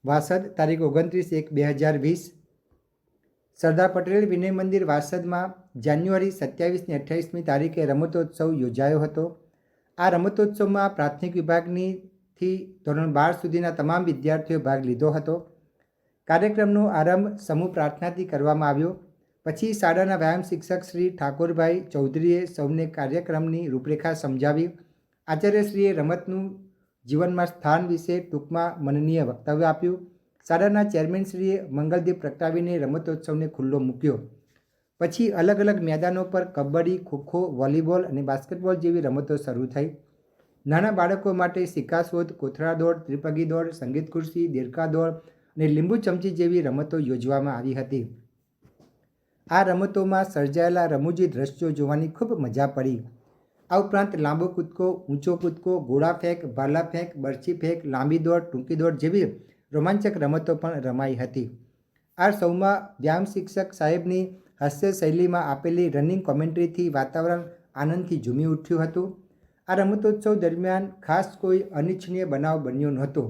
વાસદ, તારીખ 29/1/2020. સરદાર પટેલ વિનય મંદિર વાસદમાં જાન્યુઆરી 27 અને 28મી તારીખે રમતોત્સવ યોજાયો હતો. આ રમતોત્સવમાં પ્રાથમિક વિભાગથી ધોરણ 12 સુધીના તમામ વિદ્યાર્થીઓએ ભાગ લીધો હતો. કાર્યક્રમનો આરંભ સમૂહ પ્રાર્થનાથી કરવામાં આવ્યો. પછી શાળાના વ્યાયામ શિક્ષક શ્રી ઠાકોરભાઈ ચૌધરીએ સૌને કાર્યક્રમની રૂપરેખા સમજાવી. આચાર્યશ્રીએ રમતનું જીવનમાં સ્થાન વિશે ટૂંકમાં મનનીય વક્તવ્ય આપ્યું. શાળાના ચેરમેનશ્રીએ મંગલદીપ પ્રગટાવીને રમતોત્સવને ખુલ્લો મૂક્યો. પછી અલગ અલગ મેદાનો પર કબડ્ડી, ખોખો, વોલીબોલ અને બાસ્કેટબોલ જેવી રમતો શરૂ થઈ. નાના બાળકો માટે સિક્કાશોધ, કોથળા દોડ, ત્રિપગી દોડ, સંગીત ખુરશી, દેડકા દોડ અને લીંબુ ચમચી જેવી રમતો યોજવામાં આવી હતી. આ રમતોમાં સર્જાયેલા રમૂજી દ્રશ્યો જોવાની ખૂબ મજા પડી. આ ઉપરાંત લાંબો કૂદકો, ઊંચો કૂદકો, ગોળા ફેંક, ભાલા ફેંક, બરછી ફેંક, લાંબી દોડ, ટૂંકી દોડ જેવી રોમાંચક રમતો પણ રમાઈ હતી. આ સૌમાં વ્યાયામ શિક્ષક સાહેબની હાસ્ય શૈલીમાં આપેલી રનિંગ કોમેન્ટ્રીથી વાતાવરણ આનંદથી ઝૂમી ઉઠ્યું હતું. આ રમતોત્સવ દરમિયાન ખાસ કોઈ અનિચ્છનીય બનાવ બન્યો નહોતો.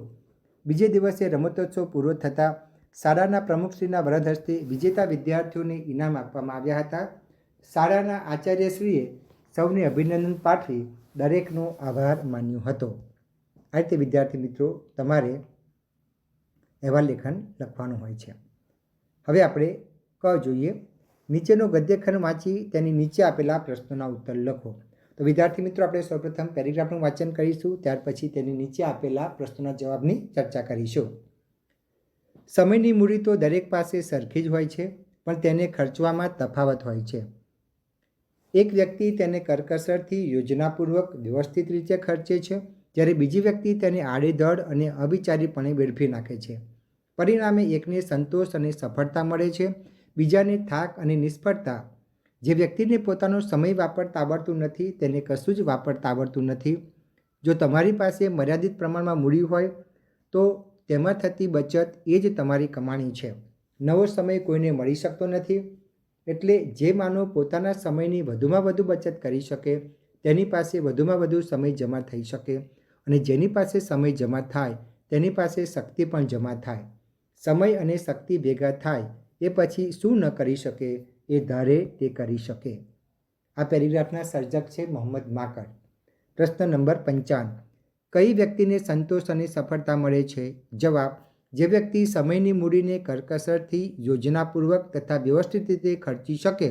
બીજે દિવસે રમતોત્સવ પૂરો થતાં શાળાના પ્રમુખશ્રીના વરદ હસ્તે વિજેતા વિદ્યાર્થીઓને ઇનામ આપવામાં આવ્યા હતા. શાળાના આચાર્યશ્રીએ સૌને અભિનંદન પાઠવી દરેકનો આભાર માન્યો હતો. આ રીતે વિદ્યાર્થી મિત્રો તમારે અહેવાલ લેખન લખવાનું હોય છે. હવે આપણે ક જોઈએ. નીચેનો ગદ્યખંડ વાંચી તેની નીચે આપેલા પ્રશ્નોના ઉત્તર લખો. તો વિદ્યાર્થી મિત્રો આપણે સૌપ્રથમ પેરેગ્રાફનું વાંચન કરીશું. ત્યાર પછી તેની નીચે આપેલા પ્રશ્નોના જવાબની ચર્ચા કરીશું. સમયની મૂડી તો દરેક પાસે સરખી જ હોય છે, પણ તેને ખર્ચવામાં તફાવત હોય છે. એક વ્યક્તિ તેને કરકસરથી, યોજનાપૂર્વક, વ્યવસ્થિત રીતે ખર્ચે છે, જ્યારે બીજી વ્યક્તિ તેને આડેધડ અને અવિચારીપણે વેડફી નાખે છે. પરિણામે એકને સંતોષ અને સફળતા મળે છે, બીજાને થાક અને નિષ્ફળતા. જે વ્યક્તિને પોતાનો સમય વાપરતા આવડતું નથી તેને કશું જ વાપરતા આવડતું નથી. જો તમારી પાસે મર્યાદિત પ્રમાણમાં મૂડી હોય તો તેમાં થતી બચત એ જ તમારી કમાણી છે. નવો સમય કોઈને મળી શકતો નથી. એટલે જે માનવ પોતાના સમયની વધુમાં વધુ બચત કરી શકે તેની પાસે વધુમાં વધુ સમય જમા થઈ શકે, અને જેની પાસે સમય જમા થાય તેની પાસે શક્તિ પણ જમા થાય. સમય અને શક્તિ ભેગા થાય એ પછી શું ન કરી શકે એ ધારે તે કરી શકે. આ પેરેગ્રાફના સર્જક છે મોહમ્મદ માકડ. પ્રશ્ન નંબર 55. કઈ વ્યક્તિને સંતોષ અને સફળતા મળે છે? જવાબ: જે વ્યક્તિ સમયની મૂડીને કરકસરથી, યોજનાપૂર્વક તથા વ્યવસ્થિત રીતે ખર્ચી શકે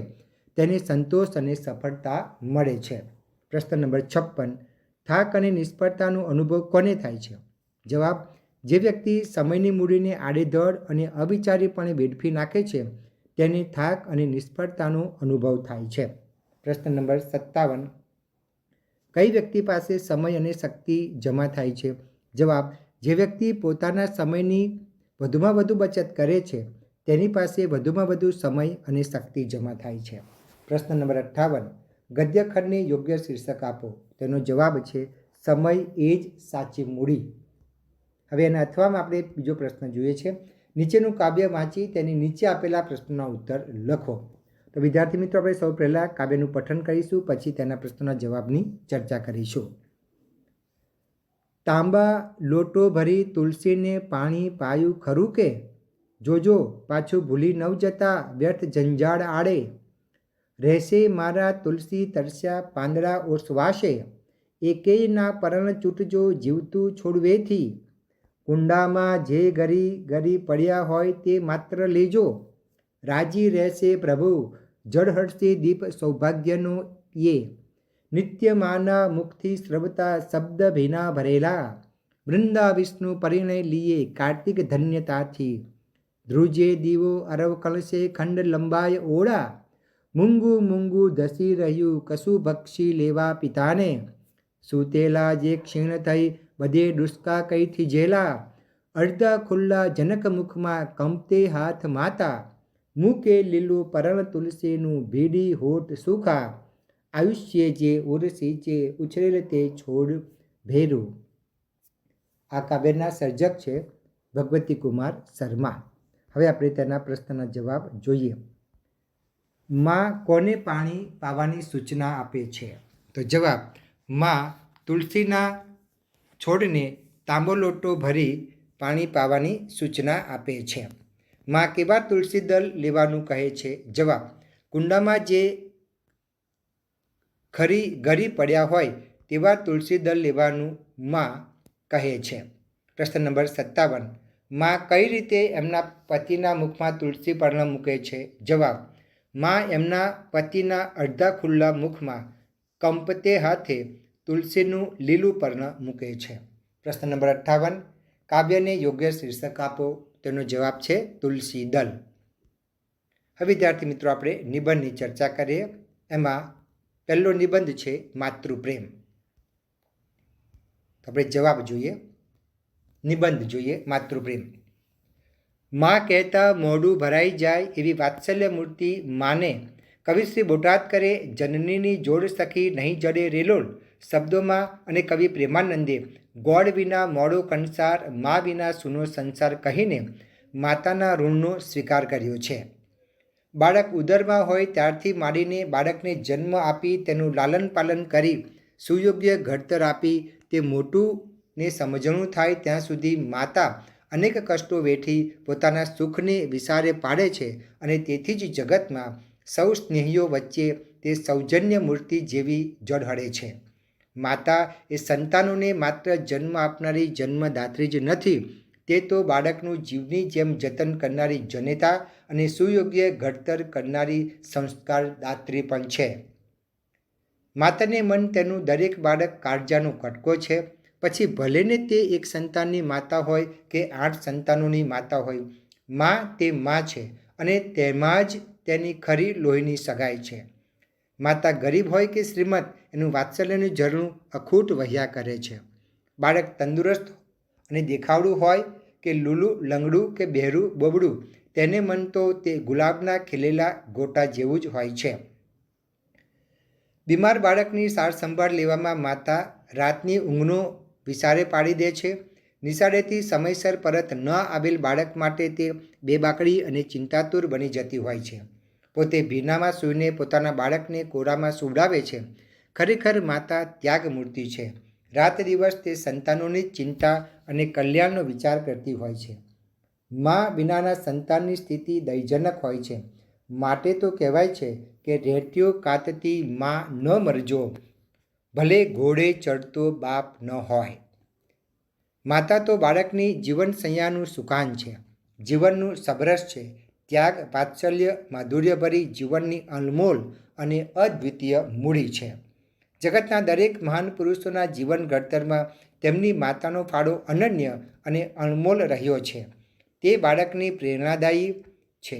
તેને સંતોષ અને સફળતા મળે છે. પ્રશ્ન નંબર 56. થાક અને નિષ્ફળતાનો અનુભવ કોને થાય છે? જવાબ: જે વ્યક્તિ સમયની મૂડીને આડેધડ અને અવિચારીપણે વેડફી નાખે છે તેને થાક અને નિષ્ફળતાનો અનુભવ થાય છે. પ્રશ્ન નંબર 57. કઈ વ્યક્તિ પાસે સમય અને શક્તિ જમા થાય છે? જવાબ: જે વ્યક્તિ પોતાના સમયની વધુમાં વધુ બચત કરે છે તેની પાસે વધુમાં વધુ સમય અને શક્તિ જમા થાય છે. પ્રશ્ન નંબર 58. ગદ્યખંડને યોગ્ય શીર્ષક આપો. તેનો જવાબ છે સમય એ જ સાચી મૂડી. હવે એના અથવામાં આપણે બીજો પ્રશ્ન જોઈએ છે. નીચેનું કાવ્ય વાંચી તેની નીચે આપેલા પ્રશ્નોના ઉત્તર લખો. તો વિદ્યાર્થી મિત્રો, આપણે સૌ પહેલાં કાવ્યનું પઠન કરીશું, પછી તેના પ્રશ્નોના જવાબની ચર્ચા કરીશું. તાંબા લોટો ભરી તુલસીને પાણી પાયું ખરું કે? જોજો પાછું ભૂલી નવ જતા વ્યર્થ જંજાળ આડે. રહેશે મારા તુલસી તરસ્યા પાંદડા ઓસવાશે, એકેય ના પરણ ચૂંટજો જીવતું છોડવેથી. કુંડામાં જે ગરી ગરી પડ્યા હોય તે માત્ર લેજો, રાજી રહેશે પ્રભુ જળહર્ષે દીપ સૌભાગ્યનો યે. નિત્યમાના મુખથી સ્રવતા શબ્દ ભીના ભરેલા, વૃંદા વિષ્ણુ પરિણય લીએ કાર્તિક ધન્યતાથી. ધ્રુજે દીવો અરવ કળશે ખંડ લંબાય ઓળા, મૂંગું મૂંગું ધસી રહ્યું કશું ભક્ષી લેવા પિતાને. સૂતેલા જે ક્ષીણ થઈ બધે ડુસકા કઈથી જેલા, અડધા ખુલ્લા જનક મુખમાં કંપતે હાથ માતા. મૂકે લીલું પરણ તુલસીનું ભીડી હોઠ સુખા, આયુષ્ય જે ઉર્સીચે ઉછરેલ તે છોડ ભેરું. આ કાવ્યના સર્જક છે ભગવતી કુમાર શર્મા. હવે આપણે તેના પ્રશ્નના જવાબ જોઈએ. માં કોને પાણી પાવાની સૂચના આપે છે? તો જવાબ, માં તુલસીના છોડને તાંબો લોટો ભરી પાણી પાવાની સૂચના આપે છે. માં કેવા તુલસી દળ લેવાનું કહે છે? જવાબ, કુંડામાં જે ગરી પડ્યા હોય તેવા તુલસી દળ લેવાનું માં કહે છે. પ્રશ્ન નંબર 57, માં કઈ રીતે એમના પતિના મુખમાં તુલસી પર્ણ મૂકે છે? જવાબ, માં એમના પતિના અડધા ખુલ્લા મુખમાં કંપતે હાથે તુલસીનું લીલું પર્ણ મૂકે છે. પ્રશ્ન નંબર 58, કાવ્યને યોગ્ય શીર્ષક આપો. તેનો જવાબ છે તુલસી દળ. હવે વિદ્યાર્થી મિત્રો, આપણે નિબંધની ચર્ચા કરીએ. એમાં પહેલો નિબંધ છે માતૃપ્રેમ. તો આપણે જવાબ જોઈએ, નિબંધ જોઈએ માતૃપ્રેમ. માં કહેતા મોઢું ભરાઈ જાય એવી વાત્સલ્ય મૂર્તિ માને કવિશ્રી બોટાદકરે જનનીની જોડ સખી નહીં જડે રેલોલ શબ્દોમાં અને કવિ પ્રેમાનંદે ગોળ વિના મોડો કંસાર, મા વિના સૂનો સંસાર કહીને માતાના ઋણનો સ્વીકાર કર્યો છે. બાળક ઉદરમાં હોય ત્યારથી માંડીને બાળકને જન્મ આપી તેનું લાલન પાલન કરી સુયોગ્ય ઘડતર આપી તે મોટું ને સમજણું થાય ત્યાં સુધી માતા અનેક કષ્ટો વેઠી પોતાના સુખને વિસારે પાડે છે અને તેથી જ જગતમાં સૌ સ્નેહીઓ વચ્ચે તે સૌજન્ય મૂર્તિ જેવી ઝળહળે છે. માતા એ સંતાનોને માત્ર જન્મ આપનારી જન્મદાત્રી જ નથી, તે તો બાળકનું જીવની જેમ જતન કરનારી જનેતા અને સુયોગ્ય ઘડતર કરનારી સંસ્કારદાત્રી પણ છે. માતાને મન તેનું દરેક બાળક કાળજાનો કટકો છે. પછી ભલેને તે એક સંતાનની માતા હોય કે 8 સંતાનોની માતા હોય, માં તે માં છે અને તેમાં જ તેની ખરી લોહીની સગાઈ છે. માતા ગરીબ હોય કે શ્રીમંત, એનું વાત્સલ્યનું ઝરણું અખૂટ વહ્યા કરે છે. બાળક તંદુરસ્ત અને દેખાવડું હોય કે લૂલું, લંગડું કે બહેરું બોબડું, તેને મન તો તે ગુલાબના ખીલેલા ગોટા જેવું જ હોય છે. બીમાર બાળકની સાર સંભાળ લેવામાં માતા રાતની ઊંઘનો વિસારે પાડી દે છે. નિશાળેથી સમયસર પરત ન આવેલ બાળક માટે તે બેબાકડી અને ચિંતાતુર બની જતી હોય છે. પોતે ભીનામાં સૂઈને પોતાના બાળકને કોરામાં સુવડાવે છે. ખરેખર માતા ત્યાગમૂર્તિ છે. રાત દિવસ તે સંતાનોની ચિંતા અને કલ્યાણનો વિચાર કરતી હોય છે. માં વિનાના સંતાનની સ્થિતિ દયજનક હોય છે. માટે તો કહેવાય છે કે રેટ્યો કાતતી માં ન મરજો, ભલે ઘોડે ચડતો બાપ ન હોય. માતા તો બાળકની જીવન સૈયાનું સુકાન છે, જીવનનું સબરસ છે. ત્યાગ, વાત્સલ્ય, માધુર્યભરી જીવનની અનમોલ અને અદ્વિતીય મૂડી છે. જગતના દરેક મહાન પુરુષોના જીવન ઘડતરમાં તેમની માતાનો ફાળો અનન્ય અને અનમોલ રહ્યો છે. તે બાળકની પ્રેરણાદાયી છે.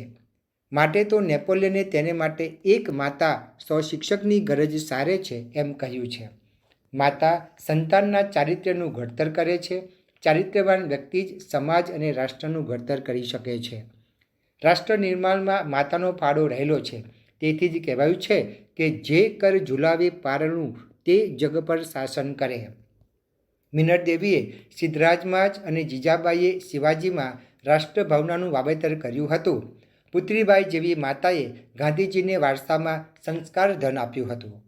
માટે તો નેપોલિયને તેને માટે એક માતા 100 શિક્ષકની ગરજ સારે છે એમ કહ્યું છે. માતા સંતાનના ચારિત્ર્યનું ઘડતર કરે છે. ચારિત્ર્યવાન વ્યક્તિ જ સમાજ અને રાષ્ટ્રનું ઘડતર કરી શકે છે. રાષ્ટ્ર નિર્માણમાં માતાનો ફાળો રહેલો છે. તેથી જ કહેવાયું છે કે જે કર ઝુલાવે પારણું તે જગ પર શાસન કરે. મિનળ દેવીએ સિદ્ધરાજમાં જ અને જીજાબાઈએ શિવાજીમાં રાષ્ટ્રભાવનાનું વાવેતર કર્યું હતું. પુત્રીબાઈ જેવી માતાએ ગાંધીજીને વારસામાં સંસ્કાર ધન આપ્યું હતું.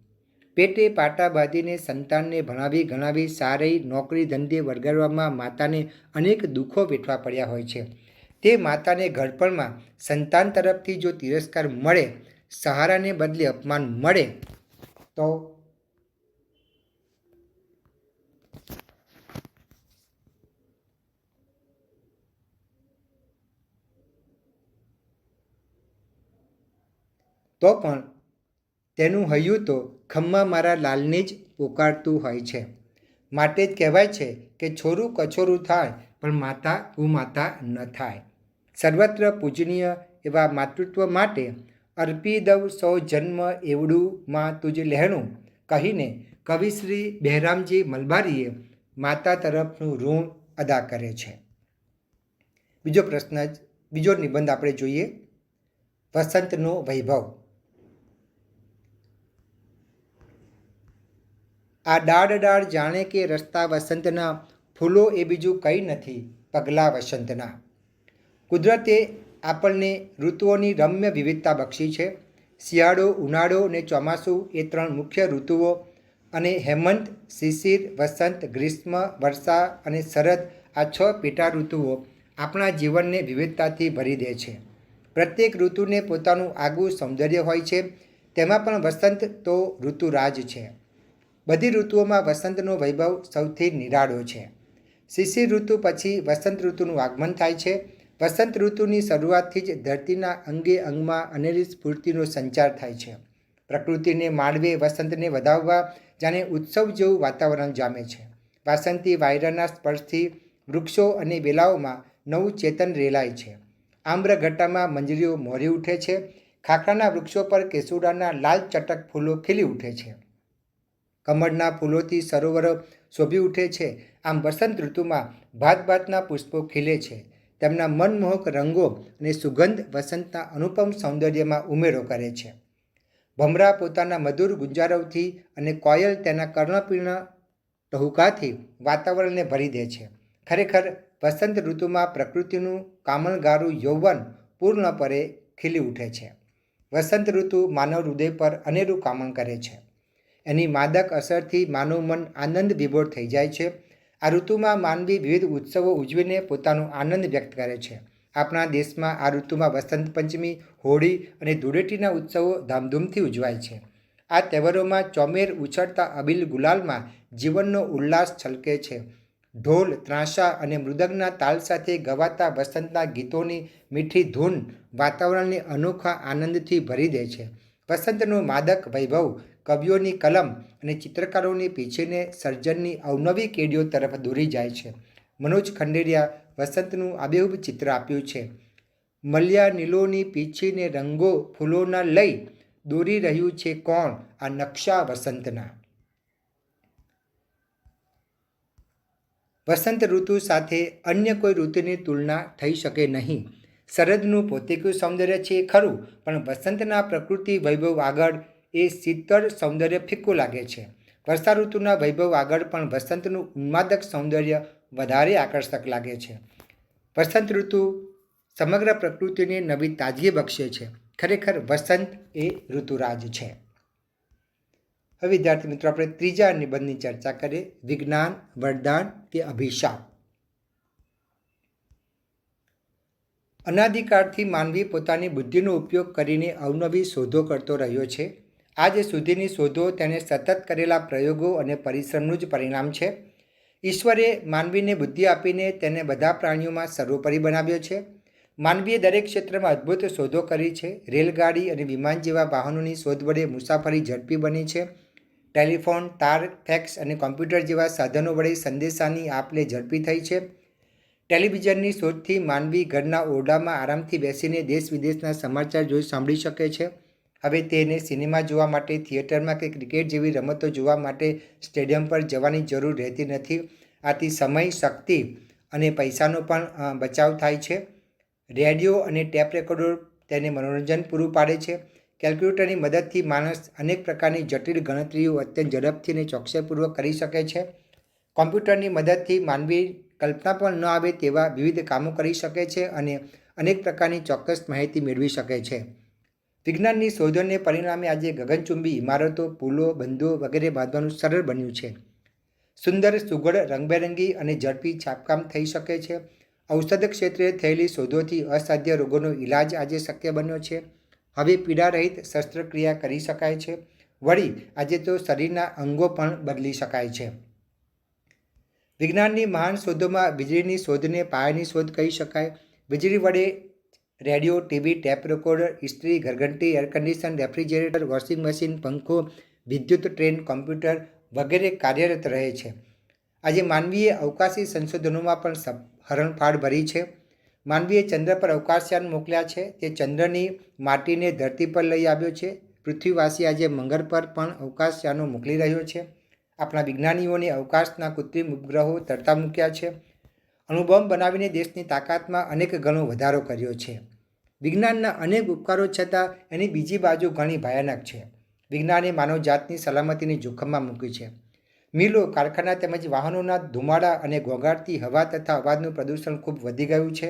પેટે પાટા બાંધીને સંતાનને ભણાવી ગણાવી સારી નોકરી ધંધે વળગાડવામાં માતાને અનેક દુઃખો વેઠવા પડ્યા હોય છે. તે માતાને ઘડપણમાં સંતાન તરફથી જો તિરસ્કાર મળે, સહારાને બદલે અપમાન મળે તો પણ તેનું હૈયું તો ખમ્મા મારા લાલને જ પોકારતું હોય છે. માટે જ કહેવાય છે કે છોરું કછોરું થાય પણ માતા કુમાતા ન થાય. સર્વત્ર પૂજનીય એવા માતૃત્વ માટે અર્પી દઉં સૌ જન્મ એવડું માં તુજ લહેણું કહીને કવિશ્રી બહેરામજી મલબારીએ માતા તરફનું ઋણ અદા કરે છે. બીજો નિબંધ આપણે જોઈએ. વસંતનો વૈભવ. આ ડાળ જાણે કે રસ્તા વસંતના, ફૂલો એ બીજું કંઈ નથી પગલાં વસંતના. કુદરતે આપણને ઋતુઓની રમ્ય વિવિધતા બક્ષી છે. શિયાળો, ઉનાળો અને ચોમાસું એ 3 મુખ્ય ઋતુઓ અને હેમંત, શિશિર, વસંત, ગ્રીષ્મ, વર્ષા અને શરદ આ 6 પેટા ઋતુઓ આપણા જીવનને વિવિધતાથી ભરી દે છે. પ્રત્યેક ઋતુને પોતાનું આગવું સૌંદર્ય હોય છે. તેમાં પણ વસંત તો ઋતુરાજ છે. બધી ઋતુઓમાં વસંતનો વૈભવ સૌથી નિરાળો છે. શિશિર ઋતુ પછી વસંત ઋતુનું આગમન થાય છે. વસંત ઋતુની શરૂઆતથી જ ધરતીના અંગે અંગમાં અનેરી સ્ફૂર્તિનો સંચાર થાય છે. પ્રકૃતિને માળવે વસંતને વધાવવા જાણે ઉત્સવ જેવું વાતાવરણ જામે છે. વાસંતી વાયરાના સ્પર્શથી વૃક્ષો અને વેલાઓમાં નવું ચેતન રેલાય છે. આમ્રઘટ્ટામાં મંજરીઓ મોરી ઉઠે છે. ખાખરાના વૃક્ષો પર કેસુડાના લાલ ચટક ફૂલો ખીલી ઉઠે છે. કમળના ફૂલોથી સરોવરો શોભી ઉઠે છે. આમ વસંત ઋતુમાં ભાતભાતના પુષ્પો ખીલે છે. તેમના મનમોહક રંગો અને સુગંધ વસંતના અનુપમ સૌંદર્યમાં ઉમેરો કરે છે. ભમરા પોતાના મધુર ગુંજારવથી અને કોયલ તેના કર્ણપીર્ણ ટહુકાથી વાતાવરણને ભરી દે છે. ખરેખર વસંત ઋતુમાં પ્રકૃતિનું કામણગારું યૌવન પૂર્ણપણે ખીલી ઉઠે છે. વસંત ઋતુ માનવ હૃદય પર અનેરું કામણ કરે છે. એની માદક અસરથી માનવ મન આનંદ વિભોર થઈ જાય છે. આ ઋતુમાં માનવી વિવિધ ઉત્સવો ઉજવીને પોતાનો આનંદ વ્યક્ત કરે છે. આપણા દેશમાં આ ઋતુમાં વસંત પંચમી, હોળી અને ધૂળેટીના ઉત્સવો ધામધૂમથી ઉજવાય છે. આ તહેવારોમાં ચોમેર ઉછળતા અબીલ ગુલાલમાં જીવનનો ઉલ્લાસ છલકે છે. ઢોલ, ત્રાંસા અને મૃદંગના તાલ સાથે ગવાતા વસંતના ગીતોની મીઠી ધૂન વાતાવરણને અનોખા આનંદથી ભરી દે છે. વસંતનો માદક વૈભવ કવિઓની કલમ અને ચિત્રકારોની પીછીને સર્જનની અવનવી કેડીઓ તરફ દોરી જાય છે. મનોજ ખંડેરિયા વસંતનું આબેહૂબ ચિત્ર આપ્યું છે. મલ્યા નીલોની પીછીને રંગો ફૂલોના લઈ દોરી રહ્યું છે કોણ આ નકશા વસંતના. વસંત ઋતુ સાથે અન્ય કોઈ ઋતુની તુલના થઈ શકે નહીં. શરદનું પોતેકું સૌંદર્ય છે ખરું, પણ વસંતના પ્રકૃતિ વૈભવ આગળ એ શીતળ સૌંદર્ય ફિક્કું લાગે છે. વર્ષા ઋતુના વૈભવ આગળ પણ વસંતનું ઉન્માદક સૌંદર્ય વધારે આકર્ષક લાગે છે. વસંત ઋતુ સમગ્ર પ્રકૃતિને નવી તાજગી બક્ષે છે. ખરેખર વસંત એ ઋતુરાજ છે. હવે વિદ્યાર્થી મિત્રો આપણે ત્રીજા નિબંધની ચર્ચા કરીએ. વિજ્ઞાન વરદાન કે અભિશાપ. અનાદિકાળથી માનવી પોતાની બુદ્ધિનો ઉપયોગ કરીને અવનવી શોધો કરતો રહ્યો છે. આજ સુધીની શોધો તેણે સતત કરેલા પ્રયોગો અને પરિશ્રમનું જ પરિણામ છે. ઈશ્વરે માનવીને બુદ્ધિ આપીને તેને બધા પ્રાણીઓમાં સર્વોપરી બનાવ્યો છે. માનવીએ દરેક ક્ષેત્રમાં અદ્ભુત શોધો કરી છે. રેલગાડી અને વિમાન જેવા વાહનોની શોધ વડે મુસાફરી ઝડપી બની છે. ટેલિફોન, તાર, ફેક્સ અને કોમ્પ્યુટર જેવા સાધનો વડે સંદેશાની આપ-લે ઝડપી થઈ છે. ટેલિવિઝનની શોધથી માનવી ઘરના ઓરડામાં આરામથી બેસીને દેશ વિદેશના સમાચાર જોઈ સાંભળી શકે છે. હવે તેને સિનેમા જોવા માટે થિયેટરમાં કે ક્રિકેટ જેવી રમતો જોવા માટે સ્ટેડિયમ પર જવાની જરૂર રહેતી નથી. આથી સમય, શક્તિ અને પૈસાનો પણ બચાવ થાય છે. રેડિયો અને ટેપ રેકોર્ડર તેને મનોરંજન પૂરું પાડે છે. કેલ્ક્યુલેટરની મદદથી માણસ અનેક પ્રકારની જટિલ ગણતરીઓ અત્યંત ઝડપથી અને ચોકસાઈપૂર્વક કરી શકે છે. કોમ્પ્યુટરની મદદથી માનવી કલ્પના પણ ન આવે તેવા વિવિધ કામો કરી શકે છે અને અનેક પ્રકારની ચોક્કસ માહિતી મેળવી શકે છે. વિજ્ઞાનની શોધોને પરિણામે આજે ગગનચુંબી ઇમારતો, પુલો, બંધો વગેરે બાંધવાનું સરળ બન્યું છે. સુંદર, સુઘડ, રંગબેરંગી અને ઝડપી છાપકામ થઈ શકે છે. ઔષધ ક્ષેત્રે થયેલી શોધોથી અસાધ્ય રોગોનો ઇલાજ આજે શક્ય બન્યો છે. હવે પીડારહિત શસ્ત્રક્રિયા કરી શકાય છે. વળી આજે તો શરીરના અંગો પણ બદલી શકાય છે. વિજ્ઞાનની મહાન શોધોમાં વીજળીની શોધને પાયાની શોધ કહી શકાય. વીજળી વડે રેડિયો, ટીવી, ટેપ રેકોર્ડર, ઇસ્ત્રી, ઘરઘંટી, air condition, refrigerator, washing machine, પંખો, વિદ્યુત ટ્રેન, કોમ્પ્યુટર વગેરે કાર્યરત રહે છે. આજે માનવીએ અવકાશી સંશોધનોમાં પણ હરણફાળ ભરી છે. માનવીએ ચંદ્ર પર અવકાશયાન મોકલ્યા છે. તે ચંદ્રની માટીને ધરતી પર લઈ આવ્યો છે. પૃથ્વીવાસી આજે મંગળ પર પણ અવકાશયાનો મોકલી રહ્યો છે. આપણા વિજ્ઞાનીઓને અવકાશના કૃત્રિમ ઉપગ્રહો તરતા મૂક્યા છે. અણુબોમ્બ બનાવીને દેશની તાકાતમાં અનેક ગણો વધારો કર્યો છે. વિજ્ઞાનના અનેક ઉપકારો છતાં એની બીજી બાજુ ઘણી ભયાનક છે. વિજ્ઞાને માનવજાતની સલામતીને જોખમમાં મૂકી છે. મિલો, કારખાના તેમજ વાહનોના ધુમાડા અને ઘોંઘાટથી હવા તથા અવાજનું પ્રદૂષણ ખૂબ વધી ગયું છે.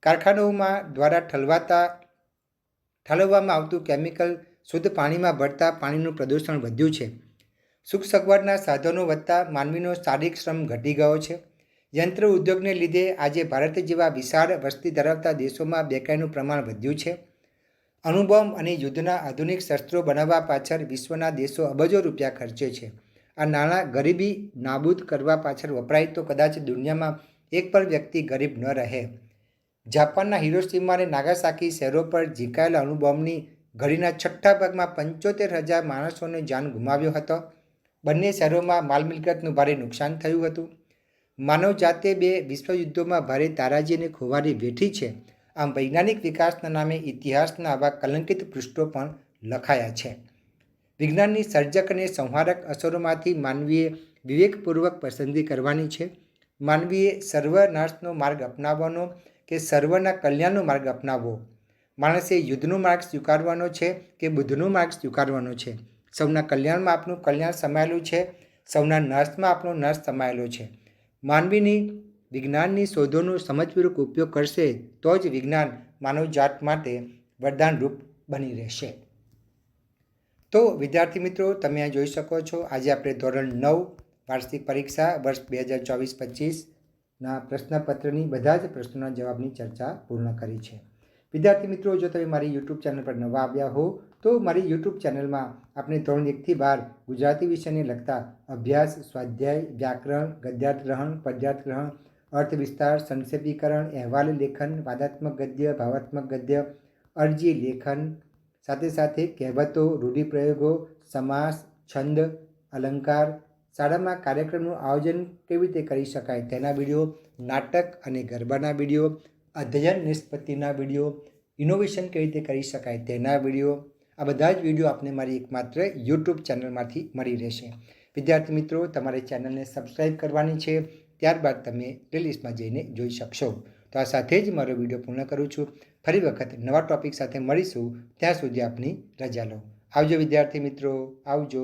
કારખાનાઓમાં દ્વારા ઠાલવવામાં આવતું કેમિકલ શુદ્ધ પાણીમાં ભળતા પાણીનું પ્રદૂષણ વધ્યું છે. સુખ સગવડના સાધનો વધતા માનવીનો શારીરિક શ્રમ ઘટી ગયો છે. યંત્ર ઉદ્યોગને લીધે આજે ભારત જેવા વિશાળ વસ્તી ધરાવતા દેશોમાં બેકારીનું પ્રમાણ વધ્યું છે. અણુબોમ્બ અને યુદ્ધના આધુનિક શસ્ત્રો બનાવવા પાછળ વિશ્વના દેશો અબજો રૂપિયા ખર્ચે છે. આ નાણાં ગરીબી નાબૂદ કરવા પાછળ વપરાય તો કદાચ દુનિયામાં એક પણ વ્યક્તિ ગરીબ ન રહે. જાપાનના હિરોશીમા અને નાગાસાકી શહેરો પર ઝીંકાયેલા અણુબોમ્બની ઘડીના 6ઠ્ઠા ભાગમાં 75,000 માણસોને જાન ગુમાવ્યો હતો. બંને શહેરોમાં માલ મિલકતનું ભારે નુકસાન થયું હતું. માનવજાતે 2 વિશ્વયુદ્ધોમાં ભારે તારાજી અને ખુવારી વેઠી છે. આમ વૈજ્ઞાનિક વિકાસના નામે ઇતિહાસના આવા કલંકિત પૃષ્ઠો પણ લખાયા છે. વિજ્ઞાનની સર્જક અને સંહારક અસરોમાંથી માનવીએ વિવેકપૂર્વક પસંદગી કરવાની છે. માનવીએ સર્વનાશનો માર્ગ અપનાવવાનો કે સર્વના કલ્યાણનો માર્ગ અપનાવવો? માણસે યુદ્ધનો માર્ગ સ્વીકારવાનો છે કે બુદ્ધનો માર્ગ સ્વીકારવાનો છે? સૌના કલ્યાણમાં આપનું કલ્યાણ સમાયેલું છે, સૌના નાશમાં આપનો નાશ સમાયેલો છે. માનવીની વિજ્ઞાનની શોધોનો સમજપૂર્વક ઉપયોગ કરશે તો જ વિજ્ઞાન માનવજાત માટે વરદાનરૂપ બની રહેશે. તો વિદ્યાર્થી મિત્રો, તમે આ જોઈ શકો છો. આજે આપણે ધોરણ 9 વાર્ષિક પરીક્ષા વર્ષ 2024-25ના પ્રશ્નપત્રની બધા જ પ્રશ્નોના જવાબની ચર્ચા પૂર્ણ કરી છે. વિદ્યાર્થી મિત્રો, જો તમે મારી યુટ્યુબ ચેનલ પર નવા આવ્યા હો તો મારી યુટ્યુબ ચેનલમાં આપણે ધોરણ 1 થી 12 ગુજરાતી વિષયને લગતા અભ્યાસ, સ્વાધ્યાય, વ્યાકરણ, ગદ્યાર્થ ગ્રહણ, પદ્યાર્થ ગ્રહણ, અર્થ વિસ્તાર, સંક્ષેપીકરણ, અહેવાલ લેખન, વાદાત્મક ગદ્ય, ભાવાત્મક ગદ્ય, અરજી લેખન, સાથે સાથે કહેવતો, રૂઢિપ્રયોગો, સમાસ, છંદ, અલંકાર, શાળામાં કાર્યક્રમનું આયોજન કેવી રીતે કરી શકાય તેના વિડીયો, નાટક અને ગરબાના વિડીયો, અધ્યયન નિષ્પત્તિના વિડીયો, ઇનોવેશન કેવી રીતે કરી શકાય તેના વિડીયો, આ બધા જ વિડીયો આપને મારી એકમાત્ર યુટ્યુબ ચેનલમાંથી મળી રહેશે. વિદ્યાર્થી મિત્રો, તમારે ચેનલને સબસ્ક્રાઈબ કરવાની છે. ત્યારબાદ તમે પ્લેલિસ્ટમાં જઈને જોઈ શકશો. તો આ સાથે જ મારો વિડીયો પૂર્ણ કરું છું. ફરી વખત નવા ટોપિક સાથે મળીશું. ત્યાં સુધી આપની રજા લો. આવજો વિદ્યાર્થી મિત્રો, આવજો.